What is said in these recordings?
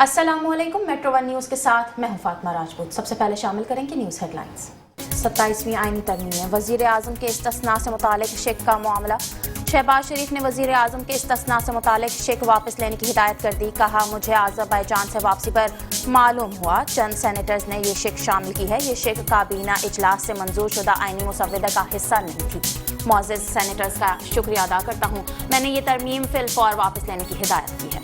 अस्सलाम वालेकुम। Metro one news के साथ मैं हूं फातिमा राजपूत। सबसे पहले शामिल करेंगे न्यूज़ हेडलाइंस। 27वीं आईनी तरमीम में वज़ीर आज़म के इस्तिस्ना से मुतालिक शेख का मामला। शहबाज शरीफ ने वज़ीर आज़म के इस्तिस्ना से मुतालिक शेख वापस लेने की हिदायत कर दी। कहा, मुझे आज़रबाईजान से वापसी पर मालूम हुआ चंद सेनेटर्स ने ये शेख शामिल की है। ये शेख काबीना इजलास से मंजूर शुदा आईनी मुसव्वदा का हिस्सा नहीं थी। मुअज़्ज़ज़ सेनेटर्स का शुक्रिया अदा करता हूँ। मैंने ये तरमीम फिलफौर वापस लेने की हिदायत की है।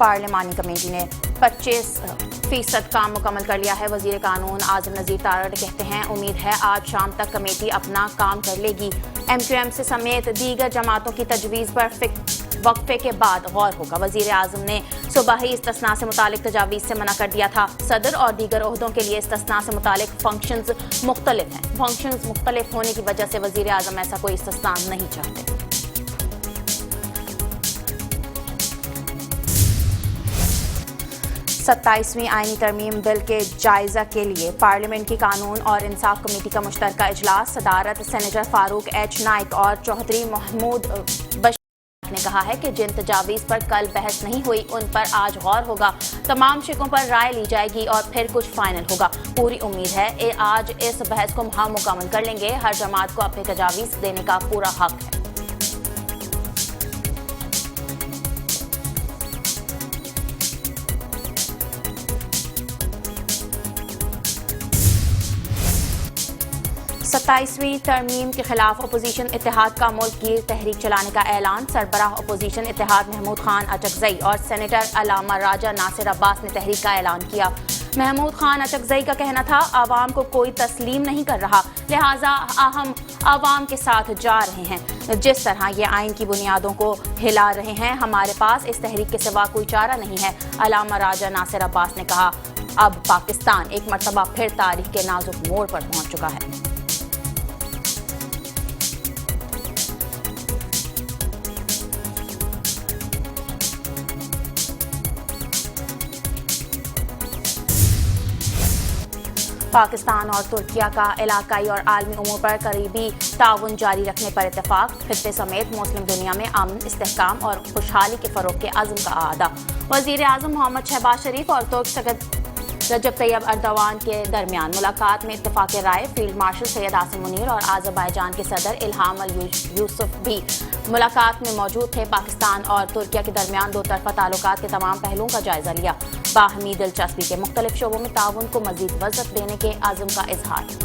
पार्लिमानी कमेटी ने 25% काम मुकम्मल कर लिया है। वज़ीर कानून आज़म नज़ीर तारड़ कहते हैं, उम्मीद है आज शाम तक कमेटी अपना काम कर लेगी। MQM से समेत दीगर जमातों की तजवीज़ पर वक्फे के बाद गौर होगा। वज़ीर आज़म ने सुबह ही इस्तिस्ना से मुतालिक तजावीज़ से मना कर दिया था। सदर और दीगर ओहदों के लिए इस्तिस्ना से मुतालिक फंक्शंस मुख्तलिफ हैं। फंक्शंस मुख्तलिफ होने की वजह से वज़ीर आज़म ऐसा कोई इस्तिस्ना नहीं चाहते। 27वीं आईनी तरमीम बिल के जायजा के लिए पार्लियामेंट की कानून और इंसाफ कमेटी का मुश्तरका इजलास। सदारत सेनेटर फारूक एच नाइक और चौधरी महमूद बशीर ने कहा है कि जिन तजावीज़ पर कल बहस नहीं हुई उन पर आज गौर होगा। तमाम शिकों पर राय ली जाएगी और फिर कुछ फाइनल होगा। पूरी उम्मीद है आज इस बहस को हम मुकम्मल कर लेंगे। हर जमात को अपनी तजावीज़ देने का पूरा हक है। सत्ताईसवीं तरमीम के खिलाफ अपोजिशन इत्तेहाद का मुल्क गिर तहरीक चलाने का ऐलान। सरबराह अपोजिशन इत्तेहाद महमूद खान अचकजई और सेनेटर अलामा राजा नासिर अब्बास ने तहरीक का ऐलान किया। महमूद खान अचकजई का कहना था, आवाम को कोई तस्लीम नहीं कर रहा, लिहाजा हम आवाम के साथ जा रहे हैं। जिस तरह ये आइन की बुनियादों को हिला रहे हैं, हमारे पास इस तहरीक के सिवा कोई चारा नहीं है। अलामा राजा नासिर अब्बास ने कहा, अब पाकिस्तान एक मरतबा फिर तारीख के नाजुक मोड़ पर पहुंच चुका है। पाकिस्तान और तुर्किया का इलाकाई और आलमी उमूर पर करीबी ताउन जारी रखने पर इत्तेफाक। खित्ते समेत मुस्लिम दुनिया में अमन, इस्तेहकाम और खुशहाली के फरोग के अज़्म का आदा। वज़ीर आज़म मोहम्मद शहबाज शरीफ और तुर्क सदर रजब तैयब अर्दवान के दरमियान मुलाकात में इत्तेफाक राय। फील्ड मार्शल सैयद आसिम मुनीर और आज़रबाईजान के सदर इल्हाम अल यूसुफ भी मुलाकात में मौजूद थे। पाकिस्तान और तुर्किया के दरमियान दो तरफा ताल्लुकात के तमाम पहलुओं का जायजा लिया। बाहमी दिलचस्पी के मुख्तलिफ शोबों में ताउन को मजीद वसअत देने के आज़म का इजहार।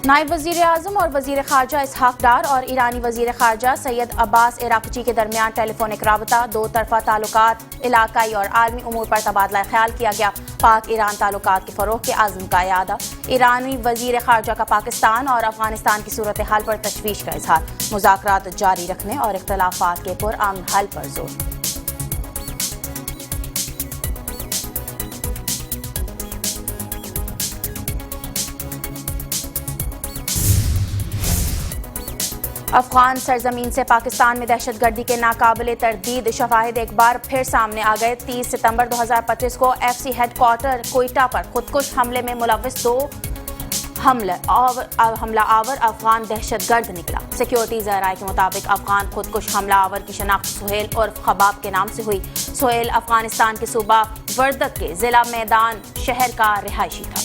नायब वज़ीर आज़म और वज़ीर ख़ारजा इसहाक डार और ईरानी वज़ीर ख़ारजा सैयद अब्बास इराक़ची के दरमियान टेलीफोनिक राबता। दो तरफा ताल्लुकात, इलाकाई और आलमी उमूर पर तबादला ख्याल किया गया। पाक ईरान ताल्लुकात के फ़रोग़ के आज़म का इरादा। ईरानी वज़ीर ख़ारजा का पाकिस्तान और अफ़ग़ानिस्तान की सूरत हाल पर तशवीश का इजहार। मुज़ाकरात जारी रखने और इख्तिलाफ़ात के पुरअमन हल पर जोर। अफगान सरजमीन से पाकिस्तान में दहशतगर्दी के नाकाबिले तरदीद शवाहिद एक बार फिर सामने आ गए। 30 सितंबर 2025 को FC हेडक्वार्टर कोयटा पर खुदकुश हमले में मुलव्विस 2 हमला आवर अफगान दहशतगर्द निकला। सिक्योरिटी ज़राए के मुताबिक अफगान खुदकुश हमला आवर की शनाख्त सुहेल और खबाब के नाम से हुई। सुहेल अफगानिस्तान के सूबा वर्दक के जिला मैदान शहर का रिहायशी था।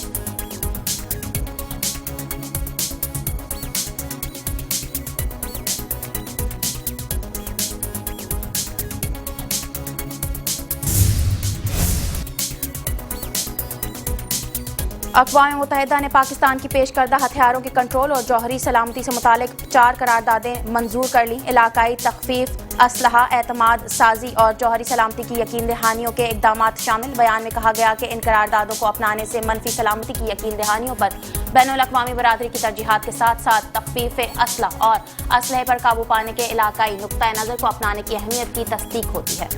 अक़वाम मुत्तहिदा ने पाकिस्तान की पेश करदा हथियारों के कंट्रोल और जौहरी सलामती से मुतालिक 4 करारदादें मंजूर कर ली। इलाकाई तख़फ़ीफ़, असलहा, एतमाद साजी और जौहरी सलामती की यकीन दहानियों के इक़दामात शामिल। बयान में कहा गया कि इन करारदादों को अपनाने से मनफी सलामती की यकीन दहानियों पर बैनुल-अक़वामी बरादरी की तरजीहात के साथ साथ तख़फ़ीफ़ असलह और असलहे पर काबू पाने के इलाकाई नुक्ता नज़र को अपनाने की अहमियत की तस्दीक होती है।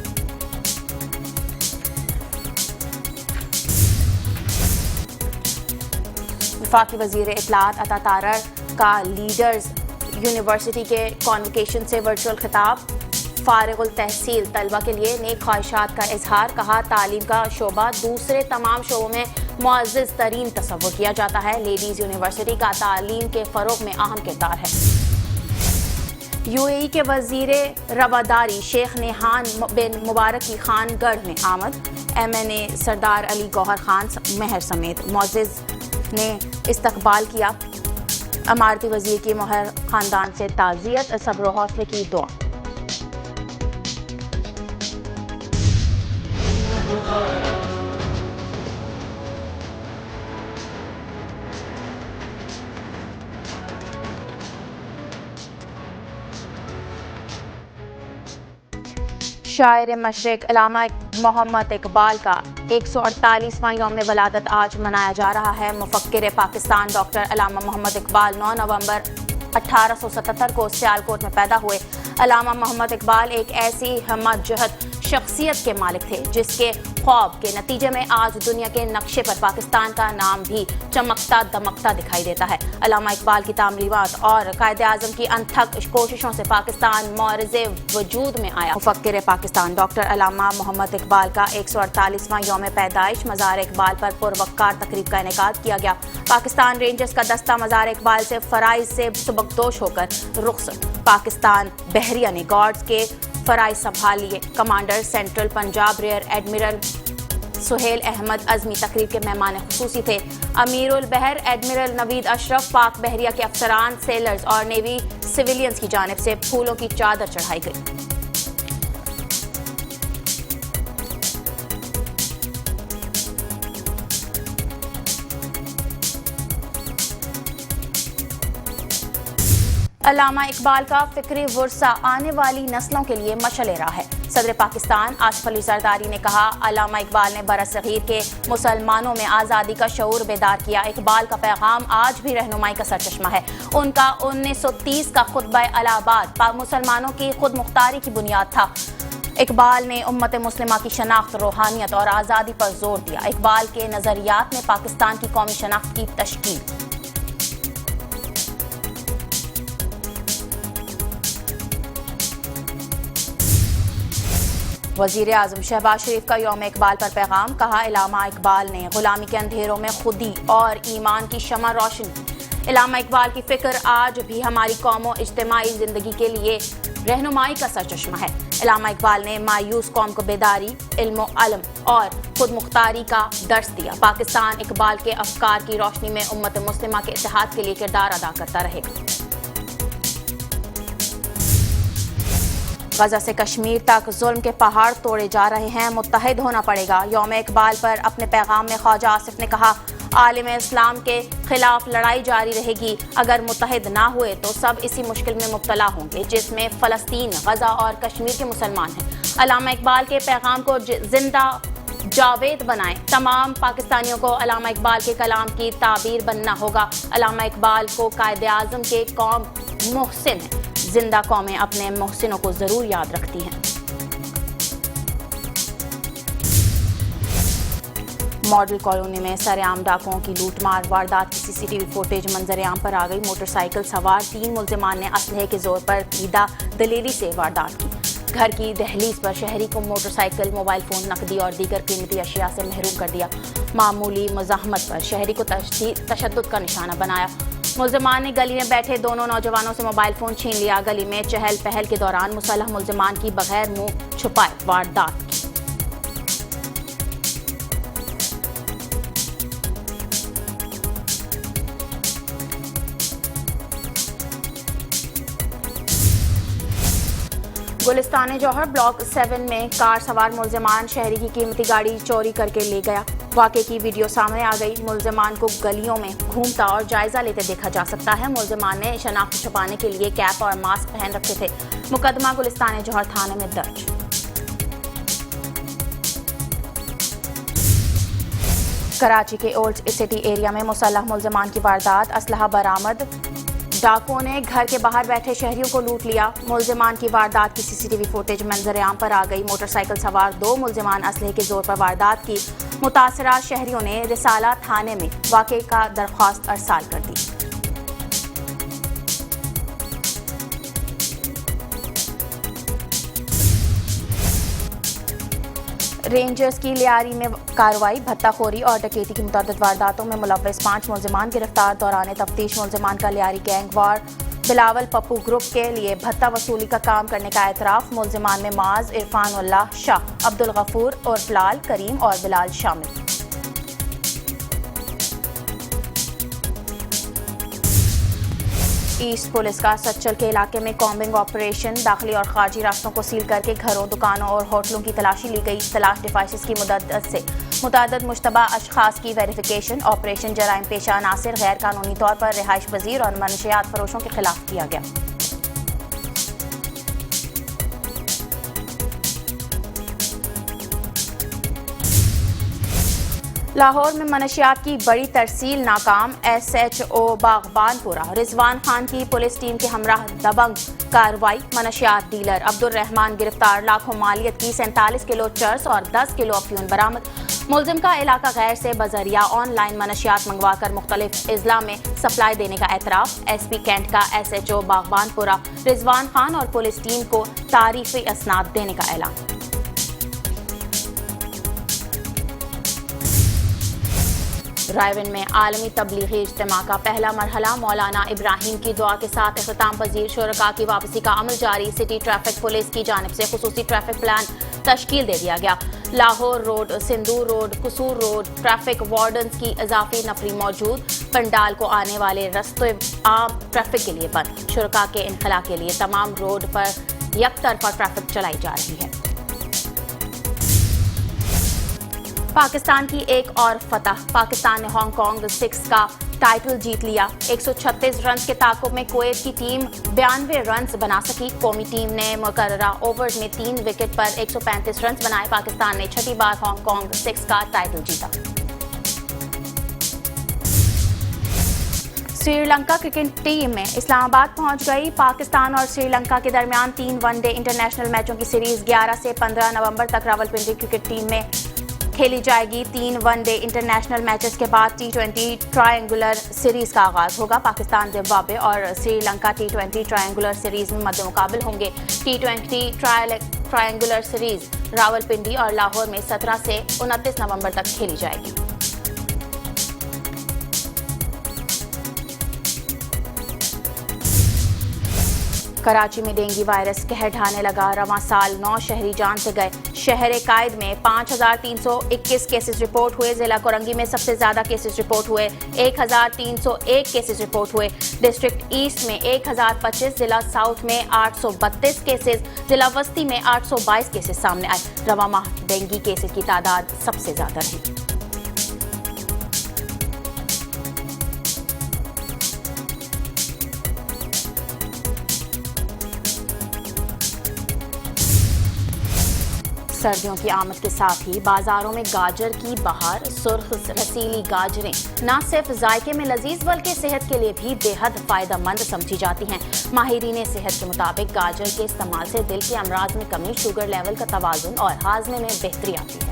वफाकी वज़ीर इत्तलात अता तारड़ का लीडर्स यूनिवर्सिटी के कॉन्वोकेशन से वर्चुअल खिताब। فارغ التحصیل طلبہ کے لیے نیک خواہشات کا اظہار، کہا تعلیم کا شعبہ دوسرے تمام شعبوں میں معزز ترین تصور کیا جاتا ہے، لیڈیز یونیورسٹی کا تعلیم کے فروغ میں اہم کردار ہے۔ یو اے ای کے وزیر رواداری شیخ نہیان بن مبارک کی خان گڑھ میں آمد، ایم این اے سردار علی گوہر خان مہر سمیت معزز نے استقبال کیا، امارتی وزیر کی مہر خاندان سے تعزیت، صبر و حوصلے کی دعا۔ شاعر مشرق علامہ محمد اقبال کا 148واں یوم ولادت آج منایا جا رہا ہے۔ مفکر پاکستان ڈاکٹر علامہ محمد اقبال 9 نومبر 1877 کو سیالکوٹ میں پیدا ہوئے۔ علامہ محمد اقبال ایک ایسی ہمت جہت شخصیت کے مالک تھے جس کے خواب کے نتیجے میں آج دنیا کے نقشے پر پاکستان کا نام بھی چمکتا دمکتا دکھائی دیتا ہے۔ علامہ اقبال کی تعلیمات اور قائد اعظم کی انتھک کوششوں سے پاکستان معرض وجود میں آیا۔ مفکر پاکستان ڈاکٹر علامہ محمد اقبال کا 148واں یوم پیدائش مزار اقبال پر پروقار تقریب کا انعقاد کیا گیا۔ پاکستان رینجرز کا دستہ مزار اقبال سے فرائض سے سبکدوش ہو کر رخصت۔ پاکستان بحریہ نے گارڈز کے فرائض سنبھال لیے۔ Commander central Punjab rear admiral Sohail Ahmed Azmi تقریب کے مہمان خصوصی تھے۔ امیر البحر ایڈمرل نوید اشرف، پاک بحریہ کے افسران، سیلرز اور نیوی سویلینز کی جانب سے پھولوں کی چادر چڑھائی گئی۔ علامہ اقبال کا فکری ورثہ آنے والی نسلوں کے لیے مشعل راہ ہے۔ صدر پاکستان آصف علی زرداری نے کہا، علامہ اقبال نے برصغیر کے مسلمانوں میں آزادی کا شعور بیدار کیا۔ اقبال کا پیغام آج بھی رہنمائی کا سرچشمہ ہے۔ ان کا 1930 کا خطبہ الہ آباد مسلمانوں کی خود مختاری کی بنیاد تھا۔ اقبال نے امت مسلمہ کی شناخت، روحانیت اور آزادی پر زور دیا۔ اقبال کے نظریات نے پاکستان کی قومی شناخت کی تشکیل۔ وزیر اعظم شہباز شریف کا یوم اقبال پر پیغام، کہا علامہ اقبال نے غلامی کے اندھیروں میں خودی اور ایمان کی شمع روشن کی۔ علامہ اقبال کی فکر آج بھی ہماری قوم و اجتماعی زندگی کے لیے رہنمائی کا سرچشمہ ہے۔ علامہ اقبال نے مایوس قوم کو بیداری، علم و علم اور خود مختاری کا درس دیا۔ پاکستان اقبال کے افکار کی روشنی میں امت مسلمہ کے اتحاد کے لیے کردار ادا کرتا رہے گا۔ غزہ سے کشمیر تک ظلم کے پہاڑ توڑے جا رہے ہیں، متحد ہونا پڑے گا۔ یوم اقبال پر اپنے پیغام میں خواجہ آصف نے کہا، عالم اسلام کے خلاف لڑائی جاری رہے گی۔ اگر متحد نہ ہوئے تو سب اسی مشکل میں مبتلا ہوں گے جس میں فلسطین، غزہ اور کشمیر کے مسلمان ہیں۔ علامہ اقبال کے پیغام کو زندہ جاوید بنائیں۔ تمام پاکستانیوں کو علامہ اقبال کے کلام کی تعبیر بننا ہوگا۔ علامہ اقبال کو قائد اعظم کے قوم محسن ہے۔ زندہ قومیں اپنے محسنوں کو ضرور یاد رکھتی ہیں۔ ماڈل کالونی میں سرعام ڈاکوؤں کی لوٹ مار واردات کی سی سی ٹی وی فوٹیج منظر عام پر آ گئی۔ موٹر سائیکل سوار 3 ملزمان نے اسلحے کے زور پر دیدہ دلیری سے واردات کی۔ گھر کی دہلیز پر شہری کو موٹر سائیکل، موبائل فون، نقدی اور دیگر قیمتی اشیاء سے محروم کر دیا۔ معمولی مزاحمت پر شہری کو تشدد کا نشانہ بنایا۔ ملزمان نے گلی میں بیٹھے دونوں نوجوانوں سے موبائل فون چھین لیا۔ گلی میں چہل پہل کے دوران مسلح ملزمان کی بغیر منہ چھپائے واردات کی۔ گلستان جوہر بلاک 7 میں کار سوار ملزمان شہری کی قیمتی گاڑی چوری کر کے لے گیا۔ واقعے کی ویڈیو سامنے آ گئی۔ ملزمان کو گلیوں میں گھومتا اور جائزہ لیتے دیکھا جا سکتا ہے۔ ملزمان نے شناخت چھپانے کے لیے کیپ اور ماسک پہن رکھے تھے۔ مقدمہ گلستان جوہر تھانے میں درج۔ کراچی کے اولڈ سٹی ایریا میں مسلح ملزمان کی واردات، اسلحہ برآمد۔ ڈاکوؤں نے گھر کے باہر بیٹھے شہریوں کو لوٹ لیا۔ ملزمان کی واردات کی سی سی ٹی وی فوٹیج منظر عام پر آ گئی۔ موٹر سائیکل سوار 2 ملزمان اسلحے کے زور پر واردات کی۔ متاثرہ شہریوں نے رسالہ تھانے میں واقعے کا درخواست ارسال کر دی۔ رینجرز کی لیاری میں کارروائی، بھتہ خوری اور ڈکیتی کی متعدد وارداتوں میں ملوث 5 ملزمان گرفتار، دوران تفتیش ملزمان کا Lyari gang war Bilawal Pappu group کے لیے بھتہ وصولی کا کام کرنے کا اعتراف، ملزمان میں معاذ، عرفان اللہ شاہ، عبدالغفور اور فلال، کریم اور بلال شامل۔ ایسٹ پولیس کا سچل کے علاقے میں کامبنگ آپریشن، داخلی اور خارجی راستوں کو سیل کر کے گھروں، دکانوں اور ہوٹلوں کی تلاشی لی گئی، تلاش ڈیوائسز کی مدد سے متعدد مشتبہ اشخاص کی ویریفیکیشن، آپریشن جرائم پیشہ عناصر، غیر قانونی طور پر رہائش پذیر اور منشیات فروشوں کے خلاف کیا گیا۔ لاہور میں منشیات کی بڑی ترسیل ناکام، ایس ایچ او باغبان پورہ رضوان خان کی پولیس ٹیم کے ہمراہ دبنگ کارروائی، منشیات ڈیلر عبدالرحمان گرفتار، لاکھوں مالیت کی 47 کلو چرس اور 10 کلو افیون برآمد، ملزم کا علاقہ غیر سے بذریعہ آن لائن منشیات منگوا کر مختلف اضلاع میں سپلائی دینے کا اعتراف، ایس پی کینٹ کا ایس ایچ او باغبان پورہ رضوان خان اور پولیس ٹیم کو تعریفی اسناد دینے کا اعلان۔ رائے میں عالمی تبلیغی اجتماع کا پہلا مرحلہ مولانا ابراہیم کی دعا کے ساتھ اختتام پذیر، شرکاء کی واپسی کا عمل جاری، سٹی ٹریفک پولیس کی جانب سے خصوصی ٹریفک پلان تشکیل دے دیا گیا، لاہور روڈ، سندور روڈ، قصور روڈ ٹریفک وارڈنز کی اضافی نفری موجود، پنڈال کو آنے والے راستے عام ٹریفک کے لیے بند، شرکاء کے انخلاء کے لیے تمام روڈ پر یک طرفہ ٹریفک چلائی جا رہی ہے۔ پاکستان کی ایک اور فتح، پاکستان نے ہانگ کانگ 6 کا ٹائٹل جیت لیا، 136 رنز کے تعاقب میں کویت کی ٹیم 92 رنز بنا سکی، قومی ٹیم نے مقررہ اوورز میں 3 وکٹ پر 135 رنز بنائے، پاکستان نے چھٹی بار ہانگ کانگ 6 کا ٹائٹل جیتا۔ سری لنکا کرکٹ ٹیم میں اسلام آباد پہنچ گئی، پاکستان اور سری لنکا کے درمیان 3 ون ڈے انٹرنیشنل میچوں کی سیریز 11 سے 15 نومبر تک راولپنڈی کرکٹ ٹیم میں کھیلی جائے گی۔ 3 ون ڈے انٹرنیشنل میچز کے بعد T20 ٹرائنگولر سیریز کا آغاز ہوگا، پاکستان زمبابوے اور Sri Lanka T20 triangular series میں مد مقابل ہوں گے۔ T20 ٹرائنگولر سیریز راولپنڈی اور لاہور میں 17 سے 29 نومبر تک کھیلی جائے گی۔ کراچی میں ڈینگی وائرس قہر ڈھانے لگا، رواں سال 9 شہری جان سے گئے، شہر قائد میں 5321 کیسز رپورٹ ہوئے، ضلع کورنگی میں سب سے زیادہ کیسز رپورٹ ہوئے، 1301 کیسز رپورٹ ہوئے، ڈسٹرکٹ ایسٹ میں 1025، ضلع ساؤتھ میں 832 کیسز، ضلع وسطی میں 822 کیسز سامنے آئے، رواں ماہ ڈینگی کیسز کی تعداد سب سے زیادہ رہی۔ سردیوں کی آمد کے ساتھ ہی بازاروں میں گاجر کی بہار، سرخ رسیلی گاجریں نہ صرف ذائقے میں لذیذ بلکہ صحت کے لیے بھی بے حد فائدہ مند سمجھی جاتی ہیں۔ ماہرین صحت کے مطابق گاجر کے استعمال سے دل کے امراض میں کمی، شوگر لیول کا توازن اور ہاضمے میں بہتری آتی ہے۔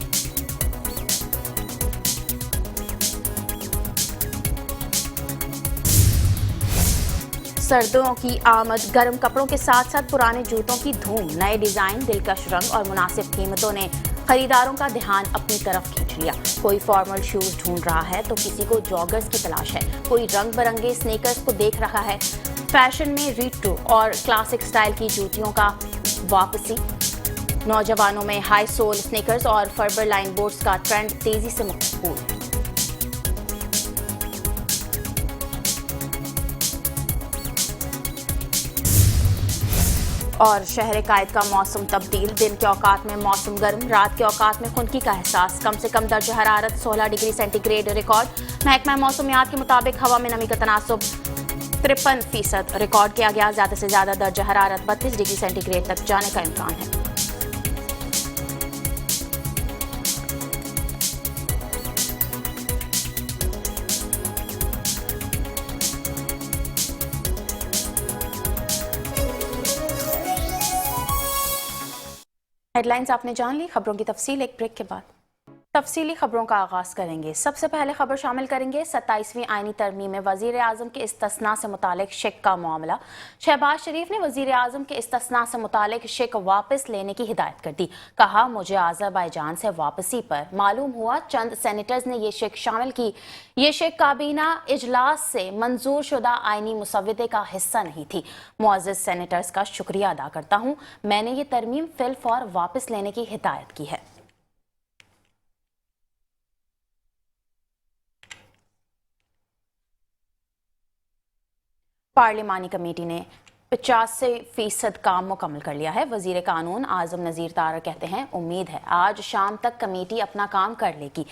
سردیوں کی آمد، گرم کپڑوں کے ساتھ ساتھ پرانے جوتوں کی دھوم، نئے ڈیزائن، دلکش رنگ اور مناسب قیمتوں نے خریداروں کا دھیان اپنی طرف کھینچ لیا۔ کوئی فارمل شوز ڈھونڈ رہا ہے تو کسی کو جاگرز کی تلاش ہے، کوئی رنگ برنگے سنیکرز کو دیکھ رہا ہے۔ فیشن میں ریٹرو اور کلاسک سٹائل کی جوتیوں کا واپسی، نوجوانوں میں ہائی سول سنیکرز اور فربر لائن بوٹس کا ٹرینڈ تیزی سے مقبول ہے۔ اور شہر قائد کا موسم تبدیل، دن کے اوقات میں موسم گرم، رات کے اوقات میں خنکی کا احساس، کم سے کم درجہ حرارت 16 ڈگری سینٹی گریڈ ریکارڈ۔ محکمہ موسمیات کے مطابق ہوا میں نمی کا تناسب 53% ریکارڈ کیا گیا، زیادہ سے زیادہ درجہ حرارت 32 ڈگری سینٹی گریڈ تک جانے کا امکان ہے۔ ہیڈ لائنز آپ نے جان لی، خبروں کی تفصیل ایک بریک کے بعد۔ तफसीली खबरों का आगाज करेंगे। सबसे पहले खबर शामिल करेंगे 27वीं आईनी तरमीम में वजीर आजम के इस्तिस्ना से मुतालिक शेक का मामला। शहबाज शरीफ ने वजीर आजम के इस्तिस्ना से मुतालिक शेक वापस लेने की हिदायत कर दी। कहा, मुझे आज़रबाईजान से वापसी पर मालूम हुआ चंद सेनेटर्स ने ये शेक शामिल की। ये शेक काबीना इजलास से मंजूर शुदा आईनी मुसवदे का हिस्सा नहीं थी। मुअज़्ज़िज़ सेनेटर्स का शुक्रिया अदा करता हूँ। मैंने ये तरमीम फिल फौर वापस लेने की हिदायत की है। पार्लिमानी कमेटी ने 85% काम मुकम्मल कर लिया है। वजीर कानून आजम नज़ीर तारर कहते हैं, उम्मीद है आज शाम तक कमेटी अपना काम कर लेगी।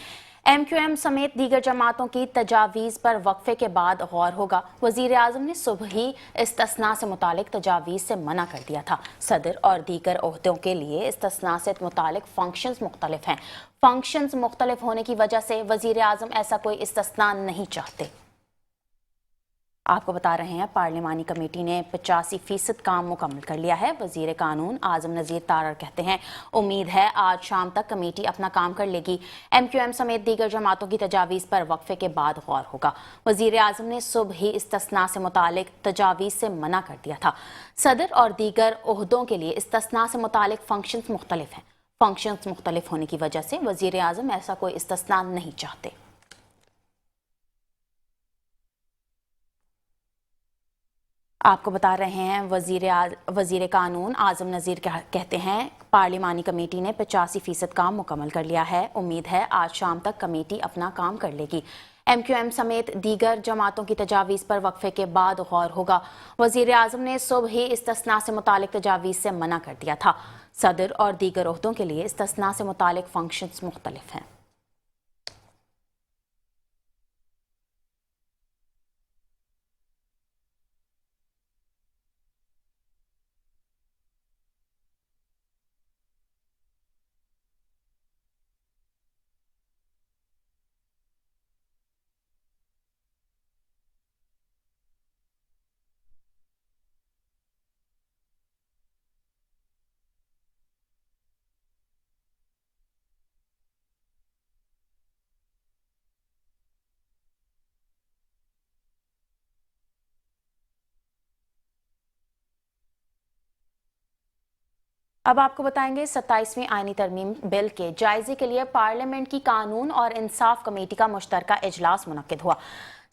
MQM समेत दीगर जमातों की तजावीज़ पर वक्फे के बाद गौर होगा। वजीर आजम ने सुबह ही इस्तिस्ना से मुतालिक तजावीज़ से मना कर दिया था। सदर और दीगर ओहदों के लिए इस्तिस्ना से मुतालिक फंक्शंस मुख्तलिफ हैं। फंक्शंस मुख्तलिफ होने की वजह से वजीर आजम ऐसा कोई इस्तिस्ना नहीं चाहते। आपको बता रहे हैं, पार्लिमानी कमेटी ने 85% काम मुकम्मल कर लिया है। वजीर कानून आजम नज़ीर तारर कहते हैं, उम्मीद है आज शाम तक कमेटी अपना काम कर लेगी। MQM समेत दीगर जमातों की तजावीज़ पर वक्फे के बाद गौर होगा। वजीर आजम ने सुबह ही इस्तिस्ना से मुतालिक तजावीज़ से मना कर दिया था। सदर और दीगर ओहदों के लिए इस्तिस्ना से मुतालिक फंक्शंस मुख्तलिफ हैं। फंक्शंस मुख्तलिफ होने की वजह से वजीर आजम ऐसा कोई इस्तिस्ना नहीं चाहते। आपको बता रहे हैं, वजीर कानून आजम नज़ीर कहते हैं, पार्लिमानी कमेटी ने 85% काम मुकम्मल कर लिया है। उम्मीद है आज शाम तक कमेटी अपना काम कर लेगी। MQM समेत दीगर जमातों की तजावीज़ पर वक्फे के बाद गौर होगा। वजीर आजम ने सुबह ही इस्तिस्ना से मुतालिक तजावीज़ से मना कर दिया था। सदर और दीगर ओहदों के लिए इस्तिस्ना से मुतालिक फंक्शंस मुख्तलिफ हैं। अब आपको बताएंगे 27वीं आईनी तरमीम बिल के जायजे के लिए पार्लियामेंट की कानून और इंसाफ कमेटी का मुश्तरका इजलास मुनक्किद हुआ।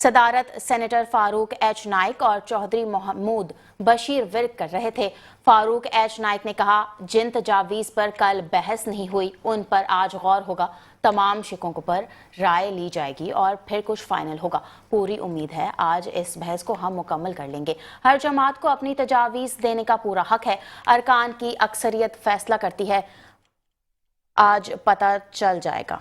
सदारत सेनेटर फारूक एच नाइक और चौधरी महमूद बशीर विर्क कर रहे थे। फारूक एच नाइक ने कहा, जिन तजावीज़ पर कल बहस नहीं हुई उन पर आज गौर होगा। तमाम शिकों पर राय ली जाएगी और फिर कुछ फाइनल होगा। पूरी उम्मीद है आज इस बहस को हम मुकम्मल कर लेंगे। हर जमात को अपनी तजावीज़ देने का पूरा हक है। अरकान की अक्सरियत फैसला करती है। आज पता चल जाएगा।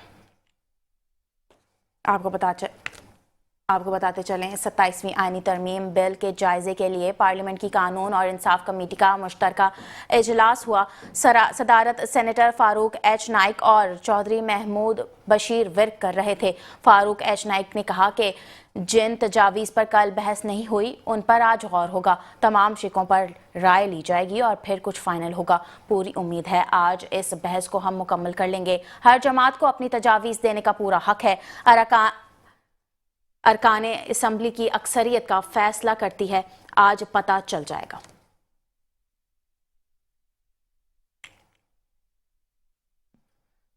आपको बताते चलें, 27वीं आईनी तरमीम बिल के जायजे के लिए पार्लियामेंट की कानून और इंसाफ कमेटी का मुश्तरका इजलास हुआ। सदारत सेनेटर फारूक एच नाइक और चौधरी महमूद बशीर विर्क कर रहे थे। फारूक एच नाइक ने कहा कि जिन तजावीज़ पर कल बहस नहीं हुई उन पर आज गौर होगा। तमाम शिकों पर राय ली जाएगी और फिर कुछ फाइनल होगा। पूरी उम्मीद है आज इस बहस को हम मुकम्मल कर लेंगे। हर जमात को अपनी तजावीज़ देने का पूरा हक है। अरकान असम्बली की अक्सरियत का फैसला करती है। आज पता चल जाएगा।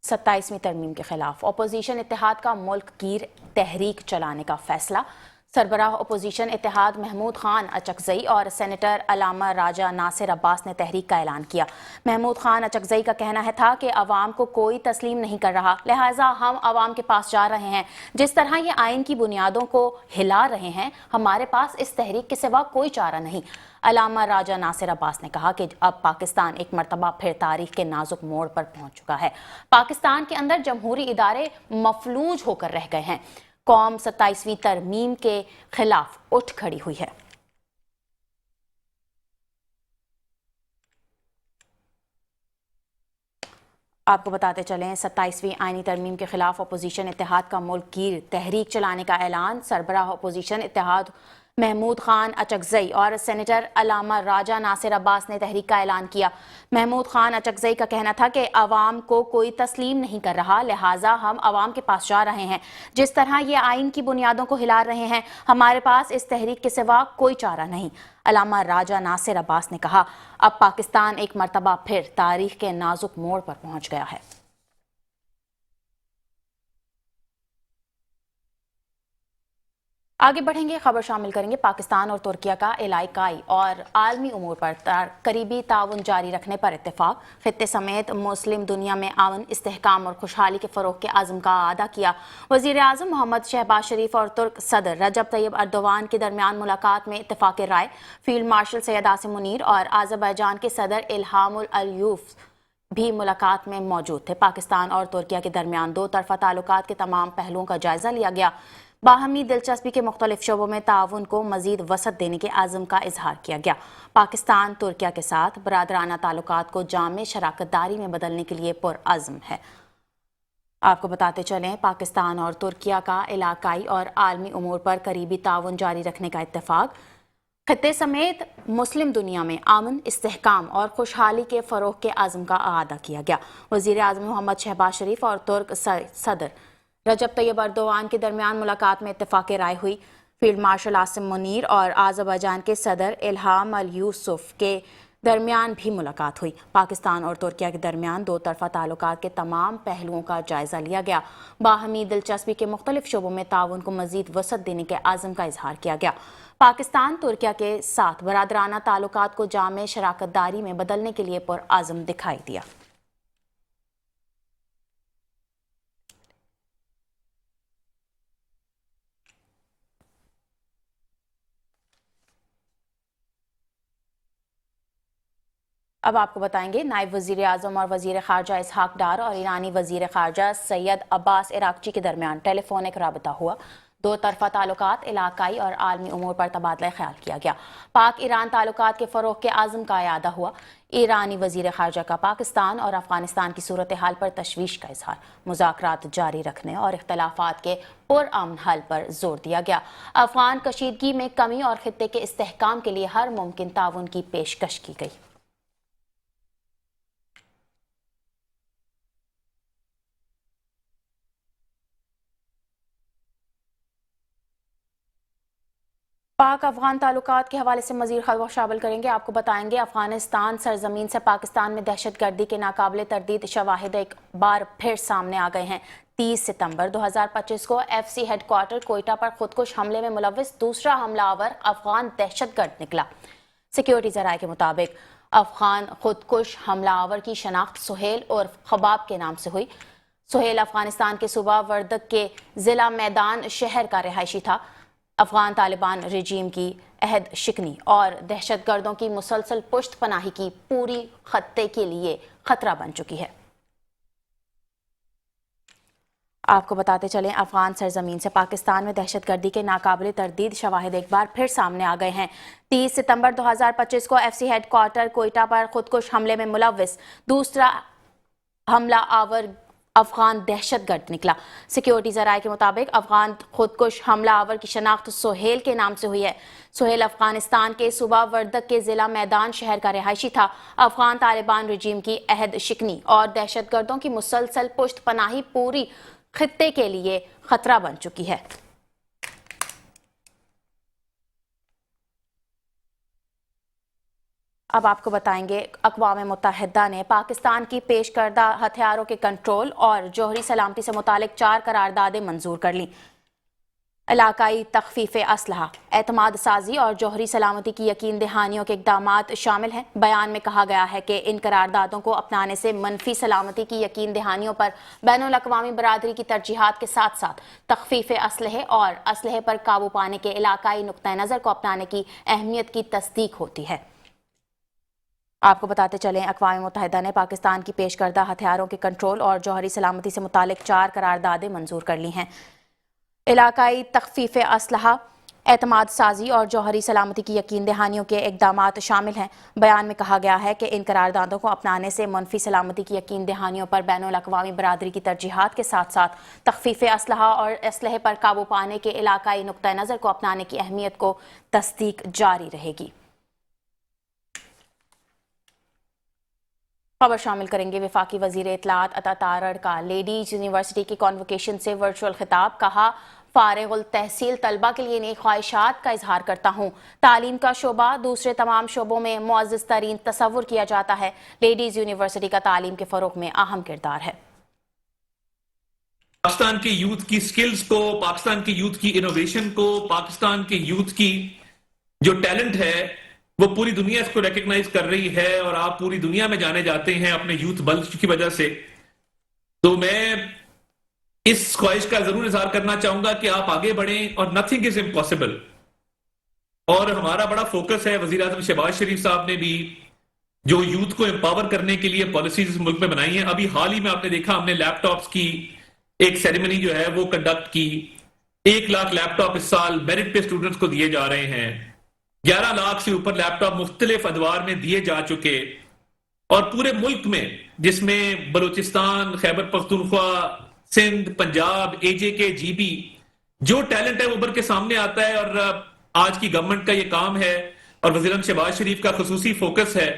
सत्ताईसवीं तरमीम के खिलाफ अपोजिशन इत्तेहाद का मुल्क गिर तहरीक चलाने का फैसला। सरबराह अपोजिशन इत्तेहाद महमूद खान अचकजई और सेनेटर अलामा राजा नासिर अब्बास ने तहरीक का ऐलान किया। महमूद खान अचकजई का कहना है था कि अवाम को कोई तस्लीम नहीं कर रहा, लिहाजा हम अवाम के पास जा रहे हैं। जिस तरह ये आइन की बुनियादों को हिला रहे हैं, हमारे पास इस तहरीक के सिवा कोई चारा नहीं। अलामा राजा नासिर अब्बास ने कहा कि अब पाकिस्तान एक मरतबा फिर तारीख के नाजुक मोड़ पर पहुंच चुका है। पाकिस्तान के अंदर जमहूरी इदारे मफलूज होकर रह गए हैं। कौम 27वीं तरमीम के खिलाफ उठ खड़ी हुई है। आपको बताते चलें, 27वीं आईनी तरमीम के खिलाफ अपोजिशन इत्तेहाद का मुल्क गिर तहरीक चलाने का ऐलान। सरबराह अपोजिशन इत्तेहाद محمود خان اچکزئی اور سینیٹر علامہ راجہ ناصر عباس نے تحریک کا اعلان کیا۔ محمود خان اچکزئی کا کہنا تھا کہ عوام کو کوئی تسلیم نہیں کر رہا، لہٰذا ہم عوام کے پاس جا رہے ہیں۔ جس طرح یہ آئین کی بنیادوں کو ہلا رہے ہیں، ہمارے پاس اس تحریک کے سوا کوئی چارہ نہیں۔ علامہ راجہ ناصر عباس نے کہا، اب پاکستان ایک مرتبہ پھر تاریخ کے نازک موڑ پر پہنچ گیا ہے۔ آگے بڑھیں گے، خبر شامل کریں گے پاکستان اور ترکیہ کا علاقائی اور عالمی امور پر قریبی تعاون جاری رکھنے پر اتفاق۔ خطے سمیت مسلم دنیا میں امن، استحکام اور خوشحالی کے فروغ کے عزم کا اعادہ کیا۔ وزیر اعظم محمد شہباز شریف اور ترک صدر رجب طیب ایردوان کے درمیان ملاقات میں اتفاق رائے۔ فیلڈ مارشل سید عاصم منیر اور آذربائیجان کے صدر الہام العلیوف بھی ملاقات میں موجود تھے۔ پاکستان اور ترکیہ کے درمیان دو طرفہ تعلقات کے تمام پہلوؤں کا جائزہ لیا گیا۔ باہمی دلچسپی کے مختلف شعبوں میں تعاون کو مزید وسعت دینے کے عزم کا اظہار کیا گیا۔ پاکستان ترکیہ کے ساتھ برادرانہ تعلقات کو جامع شراکت داری میں بدلنے کے لیے پرعزم ہے۔ آپ کو بتاتے چلیں، پاکستان اور ترکیہ کا علاقائی اور عالمی امور پر قریبی تعاون جاری رکھنے کا اتفاق۔ خطے سمیت مسلم دنیا میں امن، استحکام اور خوشحالی کے فروغ کے عزم کا اعادہ کیا گیا۔ وزیر اعظم محمد شہباز شریف اور ترک صدر رجب طیب ایردوان کے درمیان ملاقات میں اتفاق رائے ہوئی۔ فیلڈ مارشل عاصم منیر اور آذربائیجان کے صدر الہام العلیوف کے درمیان بھی ملاقات ہوئی۔ پاکستان اور ترکیہ کے درمیان دو طرفہ تعلقات کے تمام پہلوؤں کا جائزہ لیا گیا۔ باہمی دلچسپی کے مختلف شعبوں میں تعاون کو مزید وسعت دینے کے عزم کا اظہار کیا گیا۔ پاکستان ترکیہ کے ساتھ برادرانہ تعلقات کو جامع شراکت داری میں بدلنے کے لیے پرعزم دکھائی دیا۔ اب آپ کو بتائیں گے، نائب وزیر اعظم اور وزیر خارجہ اسحاق ڈار اور ایرانی وزیر خارجہ سید عباس عراقچی کے درمیان ٹیلی فونک رابطہ ہوا۔ دو طرفہ تعلقات، علاقائی اور عالمی امور پر تبادلہ خیال کیا گیا۔ پاک ایران تعلقات کے فروغ کے عزم کا اعادہ ہوا۔ ایرانی وزیر خارجہ کا پاکستان اور افغانستان کی صورتحال پر تشویش کا اظہار، مذاکرات جاری رکھنے اور اختلافات کے پرامن حل پر زور دیا گیا۔ افغان کشیدگی میں کمی اور خطے کے استحکام کے لیے ہر ممکن تعاون کی پیشکش کی گئی۔ پاک افغان تعلقات کے حوالے سے مزید خبر شامل کریں گے۔ آپ کو بتائیں گے، افغانستان سرزمین سے پاکستان میں دہشت گردی کے ناقابل تردید شواہد ایک بار پھر سامنے آ گئے ہیں۔ 30 ستمبر 2025 کو F C headquarter Quetta پر خودکش حملے میں ملوث دوسرا حملہ آور افغان دہشت گرد نکلا۔ سیکیورٹی ذرائع کے مطابق افغان خودکش حملہ آور کی شناخت سہیل اور خباب کے نام سے ہوئی۔ سہیل افغانستان کے صوبہ وردک کے ضلع میدان شہر کا رہائشی تھا۔ افغان طالبان رجیم کی عہد شکنی اور دہشت گردوں کی مسلسل پشت پناہی کی پوری خطے کے لیے خطرہ بن چکی ہے۔ آپ کو بتاتے چلیں، افغان سرزمین سے پاکستان میں دہشت گردی کے ناقابل تردید شواہد ایک بار پھر سامنے آ گئے ہیں۔ 30 ستمبر 2025 کو F C headquarter Quetta پر خودکش حملے میں ملوث دوسرا حملہ آور افغان دہشت گرد نکلا۔ سیکیورٹی ذرائع کے مطابق افغان خودکش حملہ آور کی شناخت سہیل کے نام سے ہوئی ہے۔ سہیل افغانستان کے صوبہ وردک کے ضلع میدان شہر کا رہائشی تھا۔ افغان طالبان رجیم کی عہد شکنی اور دہشت گردوں کی مسلسل پشت پناہی پوری خطے کے لیے خطرہ بن چکی ہے۔ اب آپ کو بتائیں گے، اقوام متحدہ نے پاکستان کی پیش کردہ ہتھیاروں کے کنٹرول اور جوہری سلامتی سے متعلق 4 قراردادیں منظور کر لیں۔ علاقائی تخفیف اسلحہ، اعتماد سازی اور جوہری سلامتی کی یقین دہانیوں کے اقدامات شامل ہیں۔ بیان میں کہا گیا ہے کہ ان قراردادوں کو اپنانے سے منفی سلامتی کی یقین دہانیوں پر بین الاقوامی برادری کی ترجیحات کے ساتھ ساتھ تخفیف اسلحے اور اسلحے پر قابو پانے کے علاقائی نقطہ نظر کو اپنانے کی اہمیت کی تصدیق ہوتی ہے۔ آپ کو بتاتے چلیں، اقوام متحدہ نے پاکستان کی پیش کردہ ہتھیاروں کے کنٹرول اور جوہری سلامتی سے متعلق 4 قراردادیں منظور کر لی ہیں۔ علاقائی تخفیف اسلحہ، اعتماد سازی اور جوہری سلامتی کی یقین دہانیوں کے اقدامات شامل ہیں۔ بیان میں کہا گیا ہے کہ ان قراردادوں کو اپنانے سے منفی سلامتی کی یقین دہانیوں پر بین الاقوامی برادری کی ترجیحات کے ساتھ ساتھ تخفیف اسلحہ اور اسلحے پر قابو پانے کے علاقائی نقطہ نظر کو اپنانے کی اہمیت کو تصدیق جاری رہے گی۔ خبر شامل کریں گے وفاقی وزیر اطلاعات عطا تارڑ کا لیڈیز یونیورسٹی کی کانوکیشن سے ورچوئل خطاب۔ کہا، فارغ التحصیل طلبہ کے لیے نیک خواہشات کا اظہار کرتا ہوں۔ تعلیم کا شعبہ دوسرے تمام شعبوں میں معزز ترین تصور کیا جاتا ہے۔ لیڈیز یونیورسٹی کا تعلیم کے فروغ میں اہم کردار ہے۔ پاکستان کے یوتھ کی سکلز کو، پاکستان کے یوتھ کی انوویشن کو، پاکستان کے یوتھ کی جو ٹیلنٹ ہے وہ پوری دنیا اس کو ریکگنائز کر رہی ہے، اور آپ پوری دنیا میں جانے جاتے ہیں اپنے یوتھ بل کی وجہ سے۔ تو میں اس خواہش کا ضرور اظہار کرنا چاہوں گا کہ آپ آگے بڑھیں، اور نتھنگ از امپاسبل۔ اور ہمارا بڑا فوکس ہے، وزیر اعظم شہباز شریف صاحب نے بھی جو یوتھ کو امپاور کرنے کے لیے پالیسیز اس ملک میں بنائی ہیں۔ ابھی حال ہی میں آپ نے دیکھا، ہم نے لیپ ٹاپس کی ایک سیریمنی جو ہے وہ کنڈکٹ کی۔ 1 لاکھ لیپ ٹاپ اس سال میرٹ پہ اسٹوڈنٹس کو دیے جا رہے ہیں۔ 11 لاکھ سے اوپر لیپ ٹاپ مختلف ادوار میں دیے جا چکے، اور پورے ملک میں، جس میں بلوچستان، خیبر پختونخوا، سندھ، پنجاب، اے جے کے، جی بی، جو ٹیلنٹ ہے وہ ابھر کے سامنے آتا ہے۔ اور آج کی گورنمنٹ کا یہ کام ہے، اور وزیر اعظم شہباز شریف کا خصوصی فوکس ہے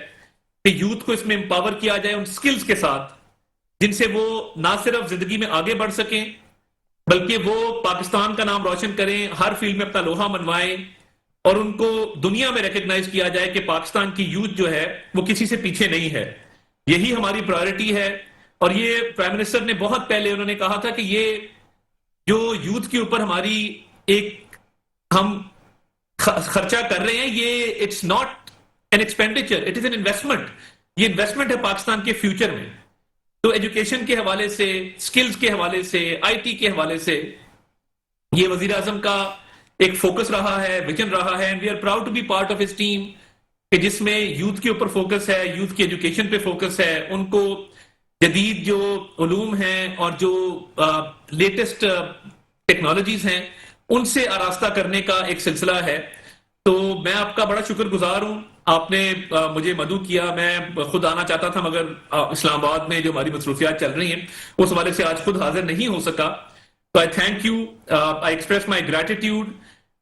کہ یوتھ کو اس میں امپاور کیا جائے ان سکلز کے ساتھ، جن سے وہ نہ صرف زندگی میں آگے بڑھ سکیں بلکہ وہ پاکستان کا نام روشن کریں، ہر فیلڈ میں اپنا لوہا منوائیں، اور ان کو دنیا میں ریکگنائز کیا جائے کہ پاکستان کی یوتھ جو ہے وہ کسی سے پیچھے نہیں ہے۔ یہی ہماری پرائورٹی ہے۔ اور یہ پرائم منسٹر نے بہت پہلے انہوں نے کہا تھا کہ یہ جو یوتھ کے اوپر ہماری ایک ہم خرچہ کر رہے ہیں، یہ it's not an expenditure, it is an investment. یہ انویسٹمنٹ ہے پاکستان کے فیوچر میں۔ تو ایجوکیشن کے حوالے سے، سکلز کے حوالے سے، آئی ٹی کے حوالے سے یہ وزیر اعظم کا ایک فوکس رہا ہے، ویژن رہا ہے، and we are proud to be part of his team, کہ جس میں یوتھ کے اوپر فوکس ہے، یوتھ کی ایجوکیشن پہ فوکس ہے، ان کو جدید جو علوم ہیں اور جو لیٹسٹ ٹیکنالوجیز ہیں ان سے آراستہ کرنے کا ایک سلسلہ ہے۔ تو میں آپ کا بڑا شکر گزار ہوں، آپ نے مجھے مدعو کیا۔ میں خود آنا چاہتا تھا، مگر اسلام آباد میں جو ہماری مصروفیات چل رہی ہیں اس حوالے سے آج خود حاضر نہیں ہو سکا۔ تو I thank you, I express my gratitude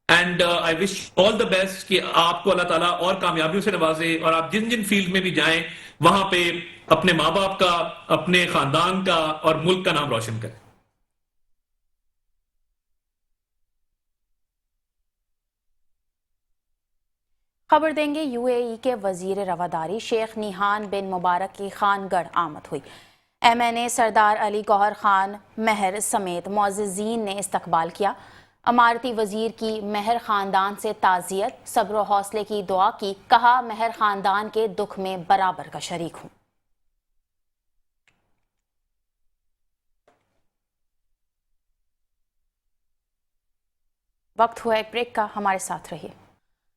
and I wish all the best کہ آپ کو اللہ تعالیٰ اور کامیابیوں سے نوازے، اور آپ جن جن فیلڈ میں بھی جائیں وہاں پہ اپنے ماں باپ کا، اپنے خاندان کا اور ملک کا نام روشن کریں۔ خبر دیں گے یو اے ای کے وزیر رواداری شیخ نیہان بن مبارک کی خان گڑھ آمد ہوئی۔ ایم این اے سردار علی گوہر خان مہر سمیت معززین نے استقبال کیا۔ امارتی وزیر کی مہر خاندان سے تعزیت، صبر و حوصلے کی دعا کی۔ کہا، مہر خاندان کے دکھ میں برابر کا شریک ہوں۔ وقت ہوا ایک بریک کا، ہمارے ساتھ رہیے۔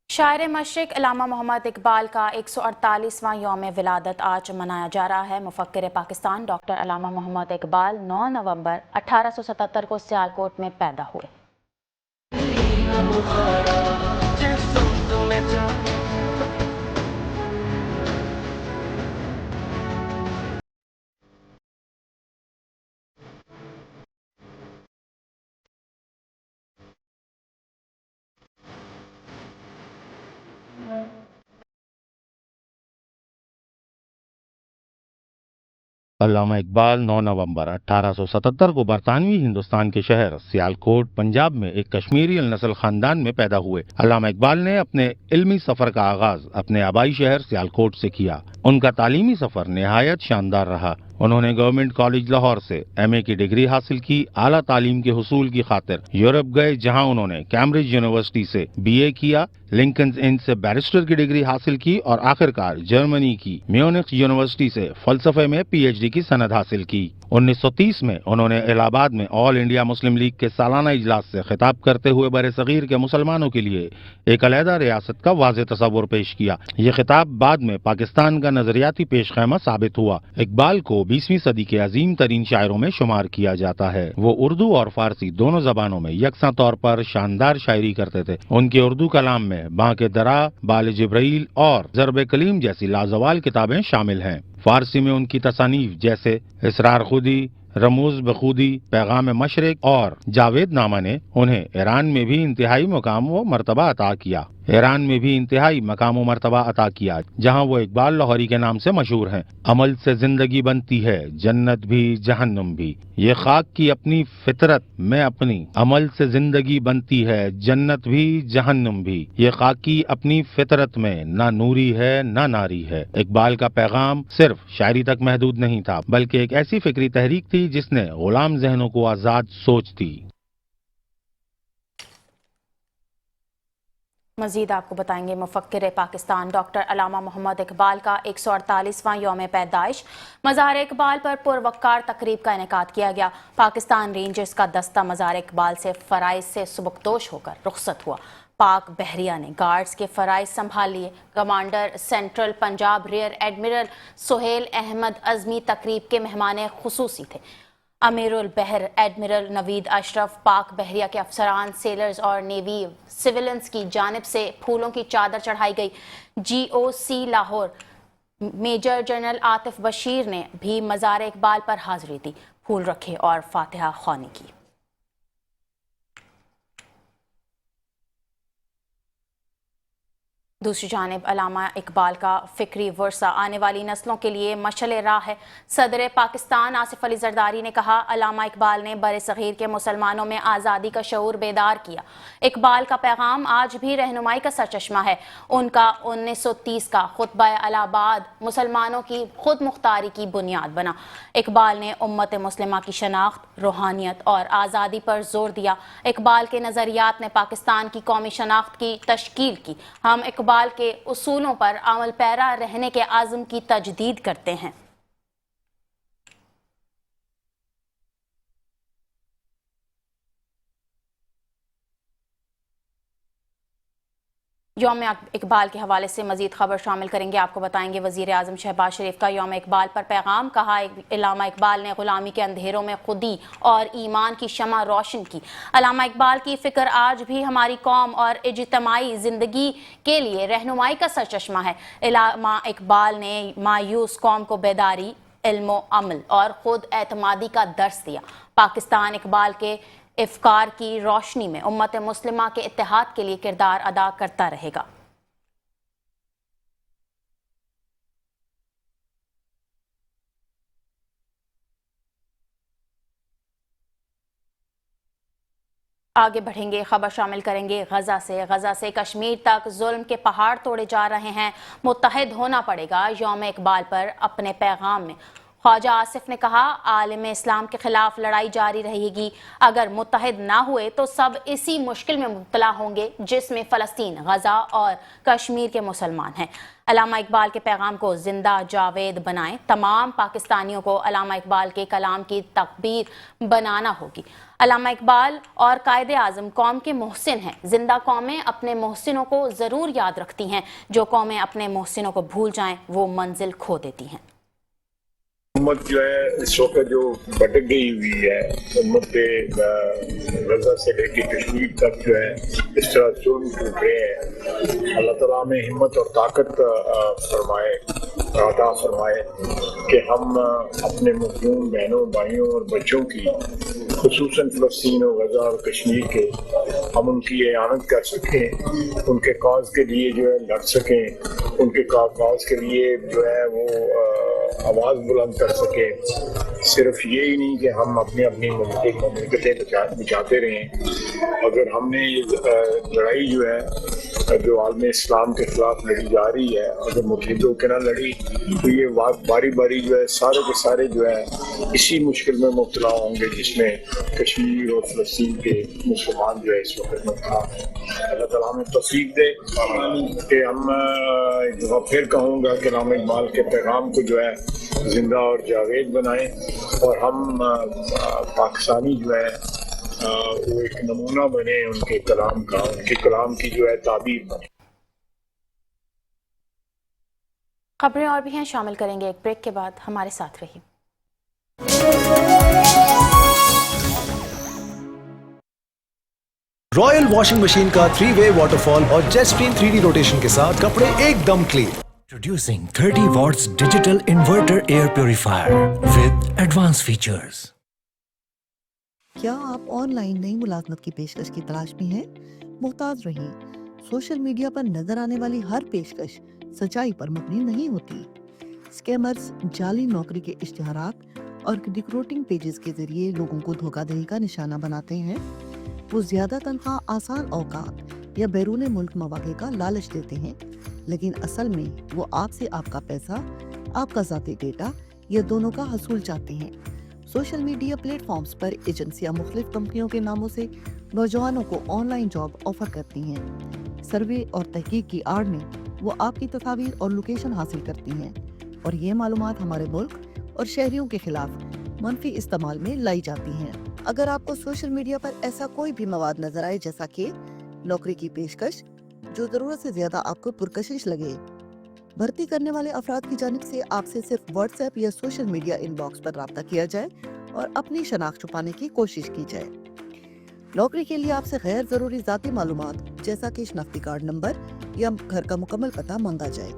شاعر مشرق علامہ محمد اقبال کا 148واں یوم ولادت آج منایا جا رہا ہے۔ مفکر پاکستان ڈاکٹر علامہ محمد اقبال 9 نومبر 1877 کو سیالکوٹ میں پیدا ہوئے۔ علامہ اقبال 9 نومبر 1877 کو برطانوی ہندوستان کے شہر سیالکوٹ پنجاب میں ایک کشمیری النسل خاندان میں پیدا ہوئے۔ علامہ اقبال نے اپنے علمی سفر کا آغاز اپنے آبائی شہر سیالکوٹ سے کیا۔ ان کا تعلیمی سفر نہایت شاندار رہا۔ انہوں نے گورنمنٹ کالج لاہور سے ایم اے کی ڈگری حاصل کی۔ اعلیٰ تعلیم کے حصول کی خاطر یورپ گئے، جہاں انہوں نے کیمبرج یونیورسٹی سے بی اے کیا، لنکنز ان سے بیرسٹر کی ڈگری حاصل کی، اور آخرکار جرمنی کی میونخ یونیورسٹی سے فلسفے میں پی ایچ ڈی کی سند حاصل کی۔ 1930 میں انہوں نے الہ آباد میں آل انڈیا مسلم لیگ کے سالانہ اجلاس سے خطاب کرتے ہوئے برصغیر کے مسلمانوں کے لیے ایک علیحدہ ریاست کا واضح تصور پیش کیا۔ یہ خطاب بعد میں پاکستان کا نظریاتی پیش خیمہ ثابت ہوا۔ اقبال کو 20वीं सदी के अजीम तरीन शायरों में शुमार किया जाता है। वो उर्दू और फारसी दोनों जबानों में यकसा तौर पर शानदार शायरी करते थे। उनके उर्दू कलाम में बांके दरा, बाल जिब्राइल और ज़र्ब कलीम जैसी लाजवाल किताबें शामिल हैं। फारसी में उनकी तसानीफ जैसे इसरार खुदी, रमूज बखूदी, पैगाम मशरिक और जावेद नामा ने उन्हें ईरान में भी इंतहाई मकाम व मर्तबा अता किया। जहाँ वो इकबाल लाहौरी के नाम से मशहूर हैं। अमल से जिंदगी बनती है, जन्नत भी जहन्नुम भी, ये खाक की अपनी फितरत में अपनी। अमल से जिंदगी बनती है, जन्नत भी जहन्नुम भी, ये खाक की अपनी फितरत में ना नूरी है ना नारी है। इकबाल का पैगाम सिर्फ शायरी तक महदूद नहीं था, बल्कि एक ऐसी फिक्री तहरीक थी जिसने गुलाम जहनों को आजाद सोच दी। मजीद आपको बताएंगे मुफक्किर पाकिस्तान डॉक्टर अलामा मोहम्मद इकबाल का 148वां यौम पैदाइश। मज़ार इकबाल पर पुरवक्कार तकरीब का इनेकाद किया गया। पाकिस्तान रेंजर्स का दस्ता मज़ार इकबाल से फ़राइज़ से सुबकदोश होकर रुखसत हुआ। पाक बहरिया ने गार्ड्स के फ़राइज़ संभाल लिए। Commander central Punjab rear admiral Suhail Ahmed Azmi तकरीब के मेहमान खुसूसी थे। अमीरुल बहर एडमिरल नवीद अशरफ, पाक बहरिया के अफसरान, सेलर्स और नेवी सिविलियंस की जानिब से फूलों की चादर चढ़ाई गई। GOC Lahore major general Atif Bashir ने भी मज़ार इकबाल पर हाजिरी दी, फूल रखे और फातिहा ख्वानी की। दूसरी जानिब अलामा इकबाल का फिक्री वर्सा आने वाली नस्लों के लिए मशअल राह है। सदर पाकिस्तान आसिफ अली जरदारी ने कहा, अलामा इकबाल ने बरे सगीर के मुसलमानों में आज़ादी का शऊर बेदार किया। इकबाल का पैगाम आज भी रहनुमाई का सरचश्मा है। उनका 1930 का खुतबा अलाहाबाद मुसलमानों की खुद मुख्तारी की बुनियाद बना। इकबाल ने उम्मत मुस्लिमा की शनाख्त, रूहानियत और आज़ादी पर जोर दिया। इकबाल के नज़रियात ने पाकिस्तान की कौमी शनाख्त की तश्कील की। हम इकबाल के उसूलों पर अमल पैरा रहने के आज़म की तजदीद करते हैं। यौम इकबाल के हवाले से मजीद खबर शामिल करेंगे। आपको बताएंगे वज़ीर आज़म शहबाज शरीफ का यौम इकबाल पर पैगाम। कहा, अलामा इकबाल ने गुलामी के अंधेरों में खुदी और ईमान की शमा रोशन की। अलामा इकबाल की फ़िक्र आज भी हमारी कौम और इज्तिमाई ज़िंदगी के लिए रहनुमाई का सरचश्मा है। अलामा इकबाल ने मायूस कौम को बेदारी, इल्म अमल और खुद एतमादी का दर्स दिया। पाकिस्तान इकबाल के इफ्कार की रोशनी में उम्मत मुस्लिमा के इत्तेहाद के लिए किरदार अदा करता रहेगा। आगे बढ़ेंगे, खबर शामिल करेंगे गजा से कश्मीर तक जुल्म के पहाड़ तोड़े जा रहे हैं। मुत्तहिद होना पड़ेगा। यौम इकबाल पर अपने पैगाम में ख्वाजा आसिफ ने कहा, आलिम इस्लाम के खिलाफ लड़ाई जारी रहेगी। अगर मुत्तहिद ना हुए तो सब इसी मुश्किल में मुब्तला होंगे जिसमें फ़लस्तीन, गजा और कश्मीर के मुसलमान हैं। अलामा इकबाल के पैगाम को जिंदा जावेद बनाएं। तमाम पाकिस्तानियों को अलामा इकबाल के कलाम की तकबीर बनाना होगी। अलामा इकबाल और कायदे आज़म कौम के मोहसिन हैं। जिंदा कौमें अपने मोहसिनों को ज़रूर याद रखती हैं। जो कौमें अपने मोहसिनों को भूल जाएं वो मंजिल खो देती हैं। उम्मत जो है इस वक्त जो भटक गई हुई है, उम्मत पे गजा से लेके कश्मीर तक जो है इस तरह जुल्म टूट रहे हैं। अल्लाह ताला में हिम्मत और ताकत फरमाए, अता फरमाए कि हम अपने मज़लूम बहनों, भाइयों और बच्चों की, खुसूसन फ़लस्तीन और गजा और कश्मीर के, हम उनकी इआनत कर सकें, उनके काज के लिए जो है लड़ सकें, उनके काज के लिए जो है वो आवाज़ बुलंद कर सके। सिर्फ ये ही नहीं कि हम अपनी अपनी ममलिकतें बचाते रहें। अगर हमने ये लड़ाई जो है जो आलम इस्लाम के खिलाफ लड़ी जा रही है, अगर मुतहिद होकर ना लड़ी तो ये बारी बारी जो है सारे के सारे जो है इसी मुश्किल में मुब्तला होंगे जिसमें कश्मीर और फ़लस्तीन के मुसलमान जो है इस वक्त मुब्तला हैं। अल्लाह ताला हमें तौफीक दे कि हम एक दफ़ा फिर कहूँगा कि अलामा इकबाल के पैगाम को जो है जिंदा और जावेद बनाएं और हम पाकिस्तानी जो है वो एक नमूना बने उनके कलाम का, उनके कलाम की जो है ताबीर बने। खबरें और भी हैं, शामिल करेंगे एक ब्रेक के बाद। हमारे साथ रहिए। रॉयल वॉशिंग मशीन का 3-वे वाटरफॉल और जेट स्ट्रीम 3D रोटेशन के साथ कपड़े एकदम clean. Introducing 30 watts digital inverter air purifier with advanced features. क्या आप ऑनलाइन नई मुलाजमत की पेशकश की तलाश में हैं? मुहताज रहिए, सोशल मीडिया पर नजर आने वाली हर पेशकश सच्चाई पर मबनी नहीं होती। स्कैमर्स जाली नौकरी के इश्तिहारात और रिक्रूटिंग पेजेस के जरिए लोगों को धोखाधड़ी का निशाना बनाते हैं। वो ज्यादा तनख्वाह, आसान औकात या बैरून मुल्क मौके का लालच देते हैं, लेकिन असल में वो आपसे आपका पैसा, आपका ज़ाती डेटा या दोनों का हसूल चाहते हैं। सोशल मीडिया प्लेटफॉर्म्स पर एजेंसियां मुख्तलिफ कंपनियों के नामों से नौजवानों को ऑनलाइन जॉब ऑफर करती हैं। सर्वे और तहकीक की आड़ में वो आपकी तस्वीर और लोकेशन हासिल करती हैं और ये मालूमात हमारे मुल्क और शहरियों के खिलाफ मनफी इस्तेमाल में लाई जाती हैं। अगर आपको सोशल मीडिया पर ऐसा कोई भी मवाद नजर आए, जैसा कि नौकरी की पेशकश जो जरूरत से ज्यादा आपको पुरकशिश लगे, भर्ती करने वाले अफराद की जानिब से आपसे सिर्फ व्हाट्सएप या सोशल मीडिया इनबॉक्स पर राब्ता किया जाए और अपनी शनाख्त छुपाने की कोशिश की जाए। नौकरी के लिए आपसे गैर जरूरी जाती मालूमात जैसा कि शनाख्ती कार्ड नंबर या घर का मुकम्मल पता मांगा जाए।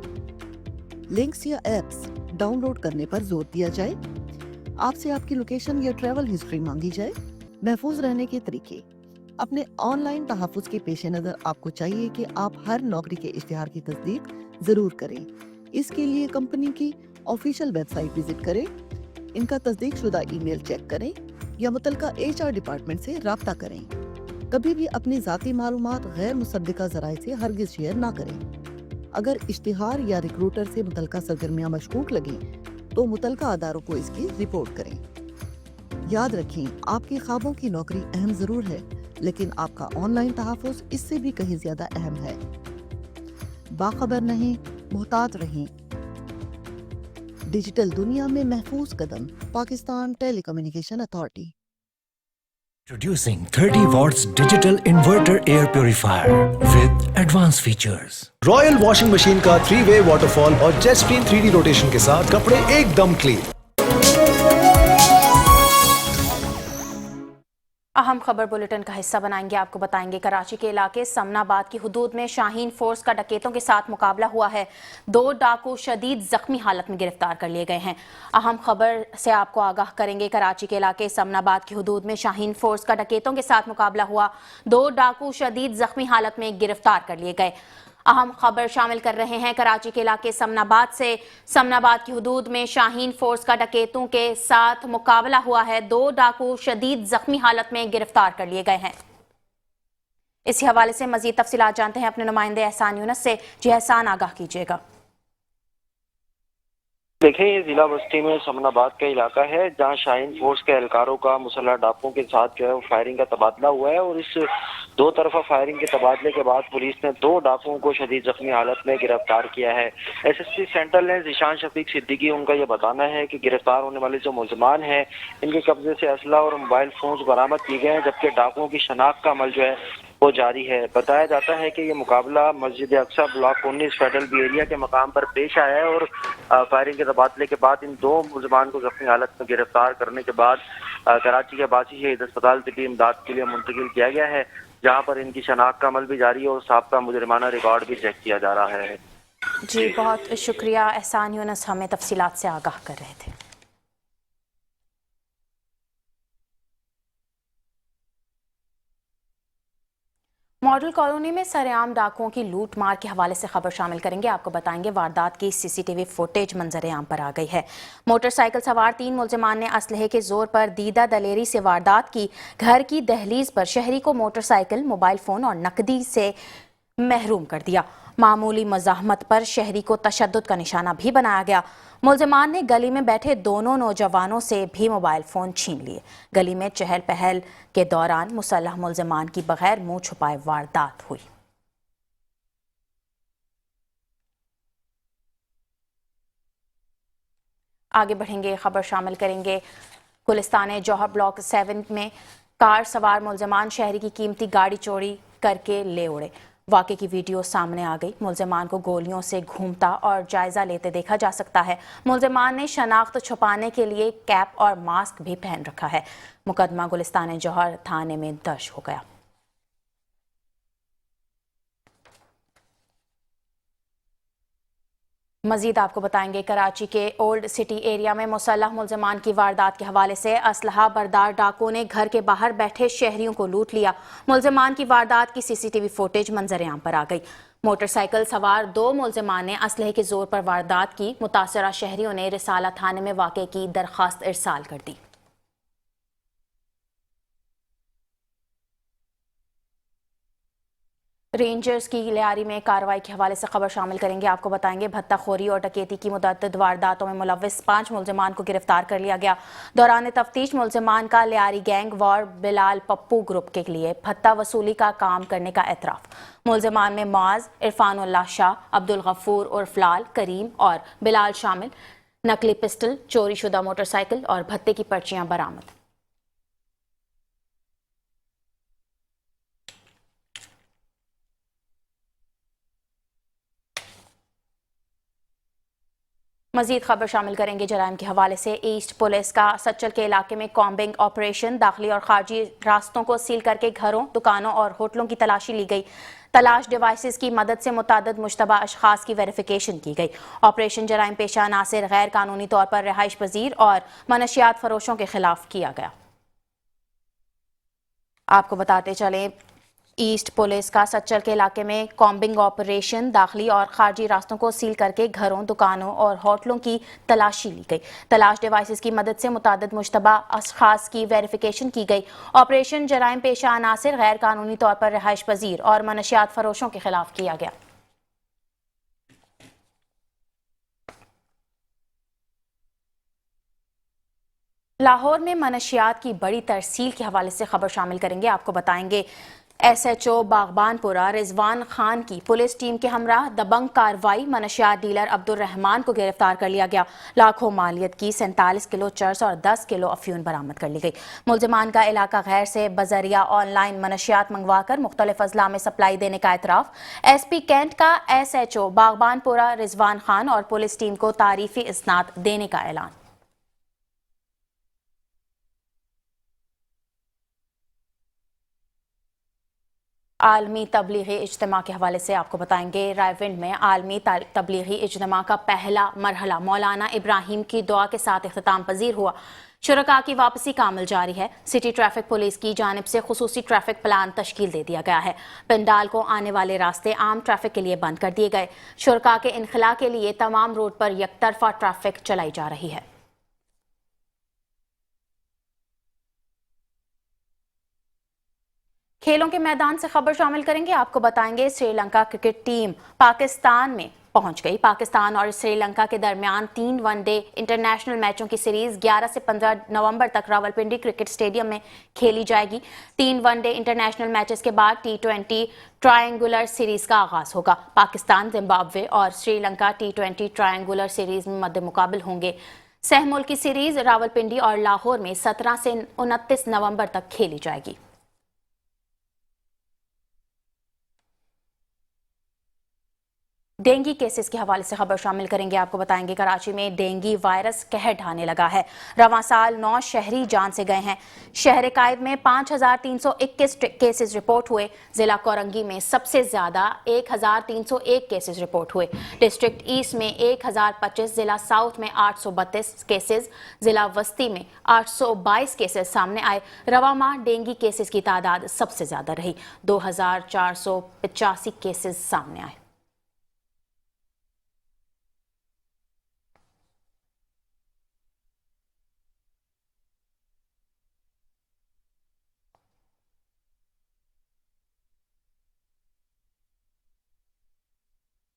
लिंक्स या एप्स डाउनलोड करने पर जोर दिया जाए। आपसे आपकी लोकेशन या ट्रैवल हिस्ट्री मांगी जाए। महफूज रहने के तरीके। अपने ऑनलाइन तहफ़्फ़ुज़ के पेश नज़र आपको चाहिए कि आप हर नौकरी के इश्तिहार की तस्दीक ज़रूर करें। इसके लिए कंपनी की ऑफिशियल वेबसाइट विजिट करें, इनका तस्दीक शुदा ईमेल चेक करें या मुतलका HR डिपार्टमेंट से राब्ता करें। कभी भी अपनी ज़ाती मालूमात गैर मुसद्दिका ज़राए से हरगिज़ शेयर ना करें। अगर इश्तिहार या रिक्रूटर से मुतलका सरगर्मियाँ मशकूक लगें तो मुतलका अदारों को इसकी रिपोर्ट करें। याद रखें, आपके ख्वाबों की नौकरी अहम ज़रूर है, लेकिन आपका ऑनलाइन तहफ़्फ़ुज़ इससे भी कहीं ज़्यादा अहम है। बाखबर रहें, मुहतात रहें। डिजिटल दुनिया में महफूज कदम, Pakistan telecommunication authority. Introducing 30 watts digital inverter air purifier with advanced features. Royal washing machine का 3-वे वाटरफॉल और जेट स्ट्रीम 3D रोटेशन के साथ कपड़े एकदम क्लीन। अहम खबर बुलेटिन का हिस्सा बनाएंगे। आपको बताएंगे कराची के इलाके समनाबाद की हुदूद में शाहीन फोर्स का डकैतों के साथ मुकाबला हुआ है। 2 डाकू शदीद जख्मी हालत में गिरफ्तार कर लिए गए हैं। अहम खबर से आपको आगाह करेंगे। कराची के इलाके समनाबाद की हुदूद में शाहीन फोर्स का डकैतों के साथ मुकाबला हुआ। 2 डाकू शदीद जख्मी हालत में गिरफ्तार कर लिए गए। अहम खबर शामिल कर रहे हैं कराची के इलाके समनाबाद से। समनाबाद की हुदूद में शाहीन फोर्स का डकैतों के साथ मुकाबला हुआ है। 2 डाकू शदीद जख्मी हालत में गिरफ्तार कर लिए गए हैं। इसी हवाले से मजीद तफसीलात जानते हैं अपने नुमाइंदे एहसान यूनुस से। जी एहसान, आगाह कीजिएगा। देखें, ये जिला बस्ती में समनाबाद का इलाका है जहाँ शाहीन फोर्स के एहलकारों का मुसल्लह डाकुओं के साथ जो है वो फायरिंग का तबादला हुआ है और इस 2 तरफा फायरिंग के तबादले के बाद पुलिस ने 2 डाकुओं को शदीद जख्मी हालत में गिरफ्तार किया है। SSP सेंट्रल ने ज़ीशान शफीक सिद्दीकी, उनका ये बताना है कि गिरफ्तार होने वाले जो मुलजमान हैं इनके कब्जे से असला और मोबाइल फोन बरामद किए गए हैं, जबकि डाकुओं की शनाख्त का अमल जो है वो जारी है। बताया जाता है कि ये मुकाबला Masjid Aqsa block 19 federal B area के मकाम पर पेश आया है और फायरिंग के तबादले के बाद इन 2 मुलजमान को जख्मी हालत में गिरफ्तार करने के बाद कराची के बासी शहीद अस्पताल तिब्बी इमदाद के लिए मुंतकिल किया गया है, जहाँ पर इनकी शनाख्त का अमल भी जारी है और साबका मुजरिमाना रिकॉर्ड भी चेक किया जा रहा है। जी बहुत शुक्रिया एहसान यूनुस, हमें तफसीलात से आगाह कर रहे थे। मॉडल कॉलोनी में सरेआम डाकुओं की लूट मार के हवाले से खबर शामिल करेंगे। आपको बताएंगे वारदात की CCTV फुटेज मंजर आम पर आ गई है। मोटरसाइकिल सवार 3 मुलजमान ने असलहे के जोर पर दीदा दलेरी से वारदात की। घर की दहलीज पर शहरी को मोटरसाइकिल, मोबाइल फोन और नकदी से महरूम कर दिया। मामूली मज़ाहमत पर शहरी को तशद्दुद का निशाना भी बनाया गया। मुलजमान ने गली में बैठे दोनों नौजवानों से भी मोबाइल फोन छीन लिए। गली में चहल पहल के दौरान मुसल्लह मुलजमान की बगैर मुंह छुपाए वारदात हुई। आगे बढ़ेंगे, खबर शामिल करेंगे गुलिस्तान जौहर ब्लॉक 7 में कार सवार मुलजमान शहरी की कीमती गाड़ी चोरी करके ले उड़े। واقعے کی ویڈیو سامنے آ گئی۔ ملزمان کو گولیوں سے گھومتا اور جائزہ لیتے دیکھا جا سکتا ہے۔ ملزمان نے شناخت چھپانے کے لیے کیپ اور ماسک بھی پہن رکھا ہے۔ مقدمہ گلستان جوہر تھانے میں درج ہو گیا۔ مزید آپ کو بتائیں گے کراچی کے اولڈ سٹی ایریا میں مسلح ملزمان کی واردات کے حوالے سے اسلحہ بردار ڈاکو نے گھر کے باہر بیٹھے شہریوں کو لوٹ لیا۔ ملزمان کی واردات کی سی سی ٹی وی فوٹیج منظر عام پر آ گئی۔ موٹر سائیکل سوار 2 ملزمان نے اسلحے کے زور پر واردات کی۔ متاثرہ شہریوں نے رسالہ تھانے میں واقعے کی درخواست ارسال کر دی۔ رینجرز کی لیاری میں کارروائی کے حوالے سے خبر شامل کریں گے۔ آپ کو بتائیں گے بھتہ خوری اور ڈکیتی کی متعدد وارداتوں میں ملوث 5 ملزمان کو گرفتار کر لیا گیا۔ دوران تفتیش ملزمان کا لیاری گینگ وار بلال پپو گروپ کے لیے بھتہ وصولی کا کام کرنے کا اعتراف۔ ملزمان میں معاذ، عرفان اللہ شاہ، عبدالغفور عرف لال، کریم اور بلال شامل۔ نقلی پسٹل، چوری شدہ موٹر سائیکل اور بھتے کی پرچیاں برآمد۔ مزید خبر شامل کریں گے جرائم کے حوالے سے۔ ایسٹ پولیس کا سچل کے علاقے میں کامبنگ آپریشن، داخلی اور خارجی راستوں کو سیل کر کے گھروں، دکانوں اور ہوٹلوں کی تلاشی لی گئی۔ تلاش ڈیوائسز کی مدد سے متعدد مشتبہ اشخاص کی ویریفیکیشن کی گئی۔ آپریشن جرائم پیشہ عناصر، غیر قانونی طور پر رہائش پذیر اور منشیات فروشوں کے خلاف کیا گیا۔ آپ کو بتاتے چلیں ایسٹ پولیس کا سچل کے علاقے میں کامبنگ آپریشن، داخلی اور خارجی راستوں کو سیل کر کے گھروں، دکانوں اور ہوٹلوں کی تلاشی لی گئی۔ تلاش ڈیوائسز کی مدد سے متعدد مشتبہ اشخاص کی ویریفیکیشن کی گئی۔ آپریشن جرائم پیشہ عناصر، غیر قانونی طور پر رہائش پذیر اور منشیات فروشوں کے خلاف کیا گیا۔ لاہور میں منشیات کی بڑی ترسیل کے حوالے سے خبر شامل کریں گے۔ آپ کو بتائیں گے ایس ایچ او باغبان پورہ رضوان خان کی پولیس ٹیم کے ہمراہ دبنگ کارروائی، منشیات ڈیلر عبد الرحمان کو گرفتار کر لیا گیا۔ لاکھوں مالیت کی 47 کلو چرس اور 10 کلو افیون برآمد کر لی گئی۔ ملزمان کا علاقہ غیر سے بذریعہ آن لائن منشیات منگوا کر مختلف اضلاع میں سپلائی دینے کا اعتراف۔ ایس پی کینٹ کا ایس ایچ او باغبان پورہ رضوان خان اور پولیس ٹیم کو تعریفی اسناد دینے کا اعلان۔ عالمی تبلیغی اجتماع کے حوالے سے آپ کو بتائیں گے رائے ونڈ میں عالمی تبلیغی اجتماع کا پہلا مرحلہ مولانا ابراہیم کی دعا کے ساتھ اختتام پذیر ہوا۔ شرکاء کی واپسی کا عمل جاری ہے۔ سٹی ٹریفک پولیس کی جانب سے خصوصی ٹریفک پلان تشکیل دے دیا گیا ہے۔ پنڈال کو آنے والے راستے عام ٹریفک کے لیے بند کر دیے گئے۔ شرکاء کے انخلاء کے لیے تمام روڈ پر یک طرفہ ٹریفک چلائی جا رہی ہے۔ کھیلوں کے میدان سے خبر شامل کریں گے۔ آپ کو بتائیں گے سری لنکا کرکٹ ٹیم پاکستان میں پہنچ گئی۔ پاکستان اور سری لنکا کے درمیان 3 ون ڈے انٹرنیشنل میچوں کی سیریز 11 سے 15 نومبر تک راولپنڈی کرکٹ اسٹیڈیم میں کھیلی جائے گی۔ 3 ون ڈے انٹرنیشنل میچز کے بعد T20 ٹرائنگولر سیریز کا آغاز ہوگا۔ پاکستان، زمبابوے اور Sri Lanka T20 triangular series میں مد مقابل ہوں گے۔ سہ ملکی سیریز راولپنڈی اور لاہور میں 17 سے 29 نومبر تک کھیلی جائے گی۔ ڈینگی کیسز کے حوالے سے خبر شامل کریں گے۔ آپ کو بتائیں گے کراچی میں ڈینگی وائرس قہر ڈھانے لگا ہے۔ رواں سال 9 شہری جان سے گئے ہیں۔ شہر قائد میں 5321 کیسز رپورٹ ہوئے۔ ضلع کورنگی میں سب سے زیادہ 1301 کیسز رپورٹ ہوئے۔ ڈسٹرکٹ ایسٹ میں 1025، ضلع ساؤتھ میں 832 کیسز، ضلع وسطی میں 822 کیسز سامنے آئے۔ رواں ماہ ڈینگی کیسز کی تعداد سب سے زیادہ رہی، 2485 کیسز سامنے آئے۔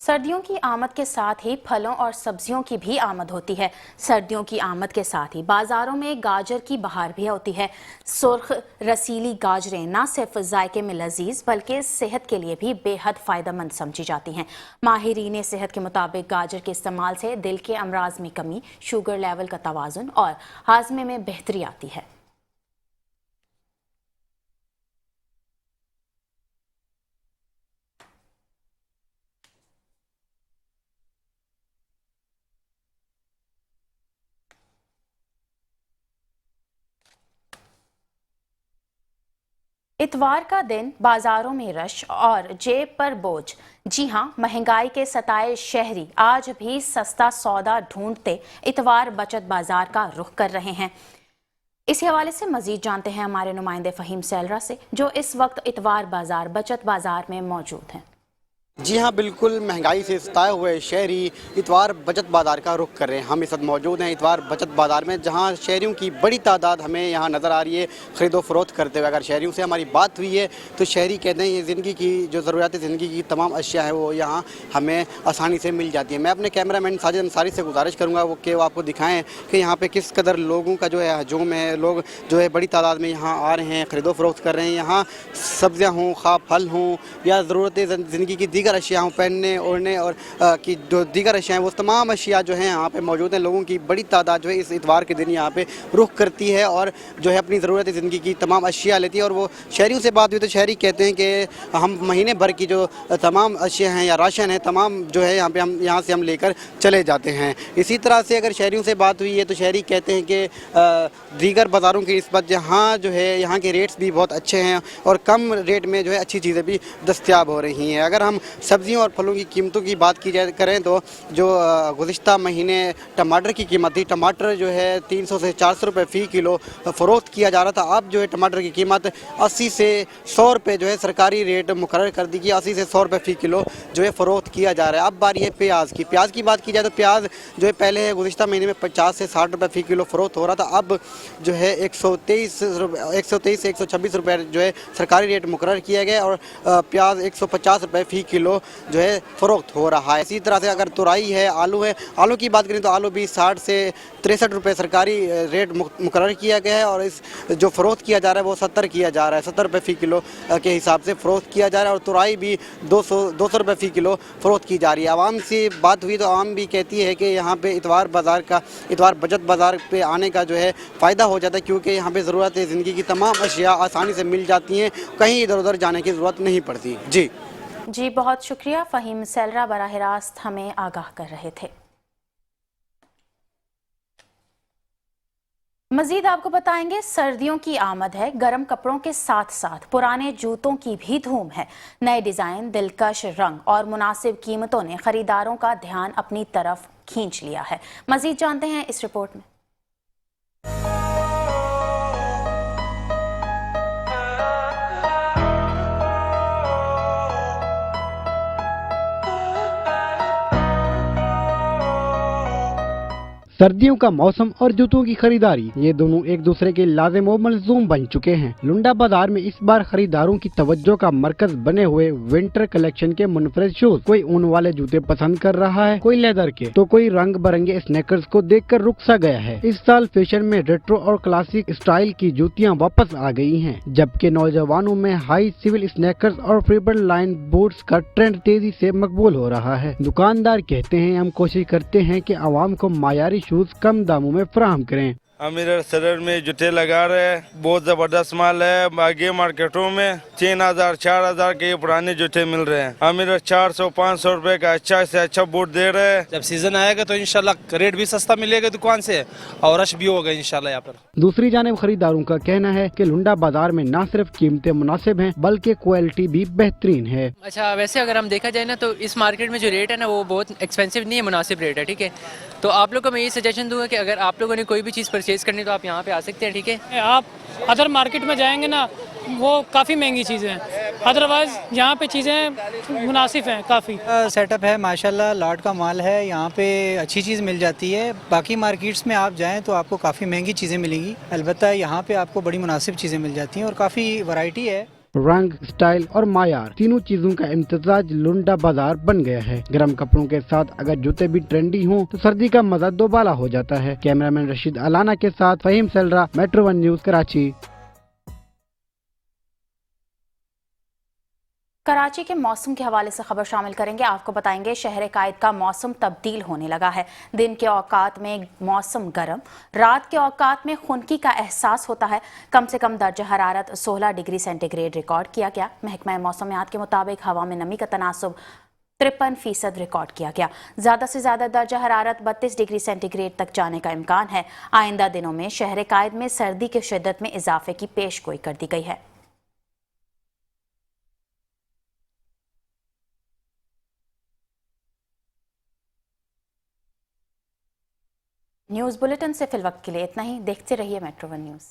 سردیوں کی آمد کے ساتھ ہی پھلوں اور سبزیوں کی بھی آمد ہوتی ہے۔ سردیوں کی آمد کے ساتھ ہی بازاروں میں گاجر کی بہار بھی ہوتی ہے۔ سرخ رسیلی گاجریں نہ صرف ذائقے میں لذیذ بلکہ صحت کے لیے بھی بے حد فائدہ مند سمجھی جاتی ہیں۔ ماہرین صحت کے مطابق گاجر کے استعمال سے دل کے امراض میں کمی، شوگر لیول کا توازن اور ہاضمے میں بہتری آتی ہے۔ इतवार का दिन बाजारों में रश और जेब पर बोझ। जी हां, महंगाई के सताए शहरी आज भी सस्ता सौदा ढूंढते इतवार बचत बाजार का रुख कर रहे हैं। इसी हवाले से मजीद जानते हैं हमारे नुमाइंदे फहीम सैलरा से, जो इस वक्त इतवार बाजार बचत बाजार में मौजूद हैं। जी हाँ, बिल्कुल महंगाई से सताए हुए शहरी इतवार बचत बाज़ार का रुख कर रहे हैं। हम इस वक्त मौजूद हैं इतवार बचत बाज़ार में, जहाँ शहरियों की बड़ी तादाद हमें यहाँ नज़र आ रही है ख़रीदो फरोख्त करते हुए। अगर शहरियों से हमारी बात हुई है तो शहरी कहते हैं ये ज़िंदगी की जो ज़रूरियात ज़िंदगी की तमाम अशिया है वो यहाँ हमें आसानी से मिल जाती है। मैं अपने कैमरामैन साजिद अंसारी से गुजारिश करूँगा कि वो आपको दिखाएँ कि यहाँ पर किस कदर लोगों का जो है हजूम है, लोग जो है बड़ी तादाद में यहाँ आ रहे हैं, ख़रीदो फरोख्त कर रहे हैं। यहाँ सब्ज़ियाँ हों, खा फल हों या ज़रूरत ज़िंदगी की दीगर अशिया हों, पहनने ओढ़ने और की जो दीगर अशिया हैं, वो तमाम अशिया जो हैं यहाँ पे मौजूद हैं। लोगों की बड़ी तादाद जो है इस इतवार के दिन यहाँ पे रुख करती है और जो है अपनी ज़रूरत ज़िंदगी की तमाम अशिया लेती है। और वो शहरियों से बात हुई तो शहरी कहते हैं कि हम महीने भर की जो तमाम अशिया हैं या राशन है तमाम जो है यहाँ पे यहाँ से हम लेकर चले जाते हैं। इसी तरह से अगर शहरियों से बात हुई है तो शहरी कहते हैं कि दीगर बाज़ारों की निस्बत यहाँ जो है यहाँ के रेट्स भी बहुत अच्छे हैं और कम रेट में जो है अच्छी चीज़ें भी दस्तयाब हो रही हैं। अगर हम सब्ज़ियों और फलों की कीमतों की बात की जाए करें तो जो गुज़िश्ता महीने टमाटर की कीमत थी, टमाटर जो है 300 से 400 रुपये फ़ी किलो फ़रोख्त किया जा रहा था। अब जो है टमाटर की कीमत 80 से 100 रुपये जो है सरकारी रेट मुकर्रर कर दी गई, 80 से 100 रुपये फ़ी किलो जो है फ़रोख्त किया जा रहा है। अब बारी है प्याज की। प्याज की बात की जाए तो प्याज जो है पहले गुज़िश्ता महीने में 50 से 60 रुपये फ़ी किलो फ़रोख्त हो रहा था, अब जो है 123 से 126 रुपये जो है सरकारी रेट मुकर्रर किया गया और प्याज 150 रुपये फ़ी किलो जो है फ़रोख्त हो रहा है। इसी तरह से अगर तुरई है, आलू है, आलू की बात करें तो आलू भी 60 से 63 रुपये सरकारी रेट मुकर्रर किया गया है और इस जो फ़रोख्त किया जा रहा है वो 70 किया जा रहा है, 70 रुपये फ़ी किलो के हिसाब से फ़रोख्त किया जा रहा है और तुरई भी 200 रुपये फ़ी किलो फ़रोख्त की जा रही है। आवाम से बात हुई तो आवाम भी कहती है कि यहाँ पे इतवार बचत बाज़ार पे आने का जो है फ़ायदा हो जाता है, क्योंकि यहाँ पे ज़रूरत ज़िंदगी की तमाम अशिया आसानी से मिल जाती हैं, कहीं इधर उधर जाने की ज़रूरत नहीं पड़ती। जी, बहुत शुक्रिया। फहीम सैलरा बराह रास्त हमें आगाह कर रहे थे। मजीद आपको बताएंगे, सर्दियों की आमद है। गर्म कपड़ों के साथ साथ पुराने जूतों की भी धूम है। नए डिजाइन, दिलकश रंग और मुनासिब कीमतों ने खरीदारों का ध्यान अपनी तरफ खींच लिया है। मजीद जानते हैं इस रिपोर्ट में। सर्दियों का मौसम और जूतों की खरीदारी, ये दोनों एक दूसरे के लाजिम व मलजूम बन चुके हैं। लुंडा बाजार में इस बार खरीदारों की तवज्जो का मरकज बने हुए विंटर कलेक्शन के मुनफरद शूज। कोई ऊन वाले जूते पसंद कर रहा है, कोई लेदर के, तो कोई रंग बिरंगे स्नैकर्स को देखकर रुक सा गया है। इस साल फैशन में रेट्रो और क्लासिक स्टाइल की जूतियाँ वापस आ गई हैं, जबकि नौजवानों में हाई सिविल स्नैकर्स और फ्रीबर्ड लाइन बूट्स का ट्रेंड तेजी से मकबूल हो रहा है। दुकानदार कहते हैं, हम कोशिश करते हैं कि आवाम को मायारी शूज कम दामों में फराहम करें। अमीर सदर में जूते लगा रहे हैं, बहुत जबरदस्त माल है। बाकी मार्केटों में 3000 4000 के पुराने जूते मिल रहे हैं। अमीर 400-500 रुपए का अच्छा से अच्छा बूट दे रहे हैं। जब सीजन आएगा तो इंशाल्लाह रेट भी सस्ता मिलेगा दुकान से और रश भी होगा इंशाल्लाह यहाँ पर। दूसरी जानिब खरीदारों का कहना है कि लुंडा बाजार में न सिर्फ कीमतें मुनासिब हैं, बल्कि क्वालिटी भी बेहतरीन है। अच्छा, वैसे अगर हम देखा जाए ना तो इस मार्केट में जो रेट है ना वो बहुत एक्सपेंसिव नहीं है, मुनासिब रेट है। ठीक है, तो आप लोग को मैं ये सजेशन दूंगा कि अगर आप लोगों ने कोई भी चीज़ परचेज करनी तो आप यहाँ पे आ सकते हैं। ठीक है, आप अदर मार्केट में जाएंगे ना वो काफ़ी महंगी चीज़ें हैं, अदरवाइज यहाँ पे चीज़ें मुनासिब हैं काफ़ी। सेटअप है माशाल्लाह, लॉट का माल है, यहाँ पे अच्छी चीज़ मिल जाती है। बाकी मार्केट्स में आप जाएं तो आपको काफ़ी महंगी चीज़ें मिलेंगी, अलबत्ता यहाँ पे आपको बड़ी मुनासिब चीज़ें मिल जाती हैं और काफ़ी वैरायटी है। रंग, स्टाइल और मायार तीनों चीजों का इम्तिजाज लुंडा बाजार बन गया है। गर्म कपड़ों के साथ अगर जूते भी ट्रेंडी हों तो सर्दी का मजा दोबाला हो जाता है। कैमरामैन रशीद अलाना के साथ फहीम सैलरा, मेट्रो 1 न्यूज़, कराची। कराची के मौसम के हवाले से खबर शामिल करेंगे। आपको बताएंगे, शहर कायद का मौसम तब्दील होने लगा है। दिन के औकात में मौसम गर्म, रात के औकात में खुनकी का एहसास होता है। कम से कम दर्जा हरारत 16 डिग्री सेंटीग्रेड रिकॉर्ड किया गया। महकमा मौसमियात के मुताबिक हवा में नमी का तनासुब 53% रिकॉर्ड किया गया। ज़्यादा से ज़्यादा दर्जा हरारत 32 डिग्री सेंटीग्रेड तक जाने का इम्कान है। आइंदा दिनों में शहर कायद में सर्दी की शिद्दत में इजाफे की पेशगोई कर दी गई है। न्यूज़ बुलेटिन से फिल वक्त के लिए इतना ही। देखते रहिए मेट्रो वन न्यूज़।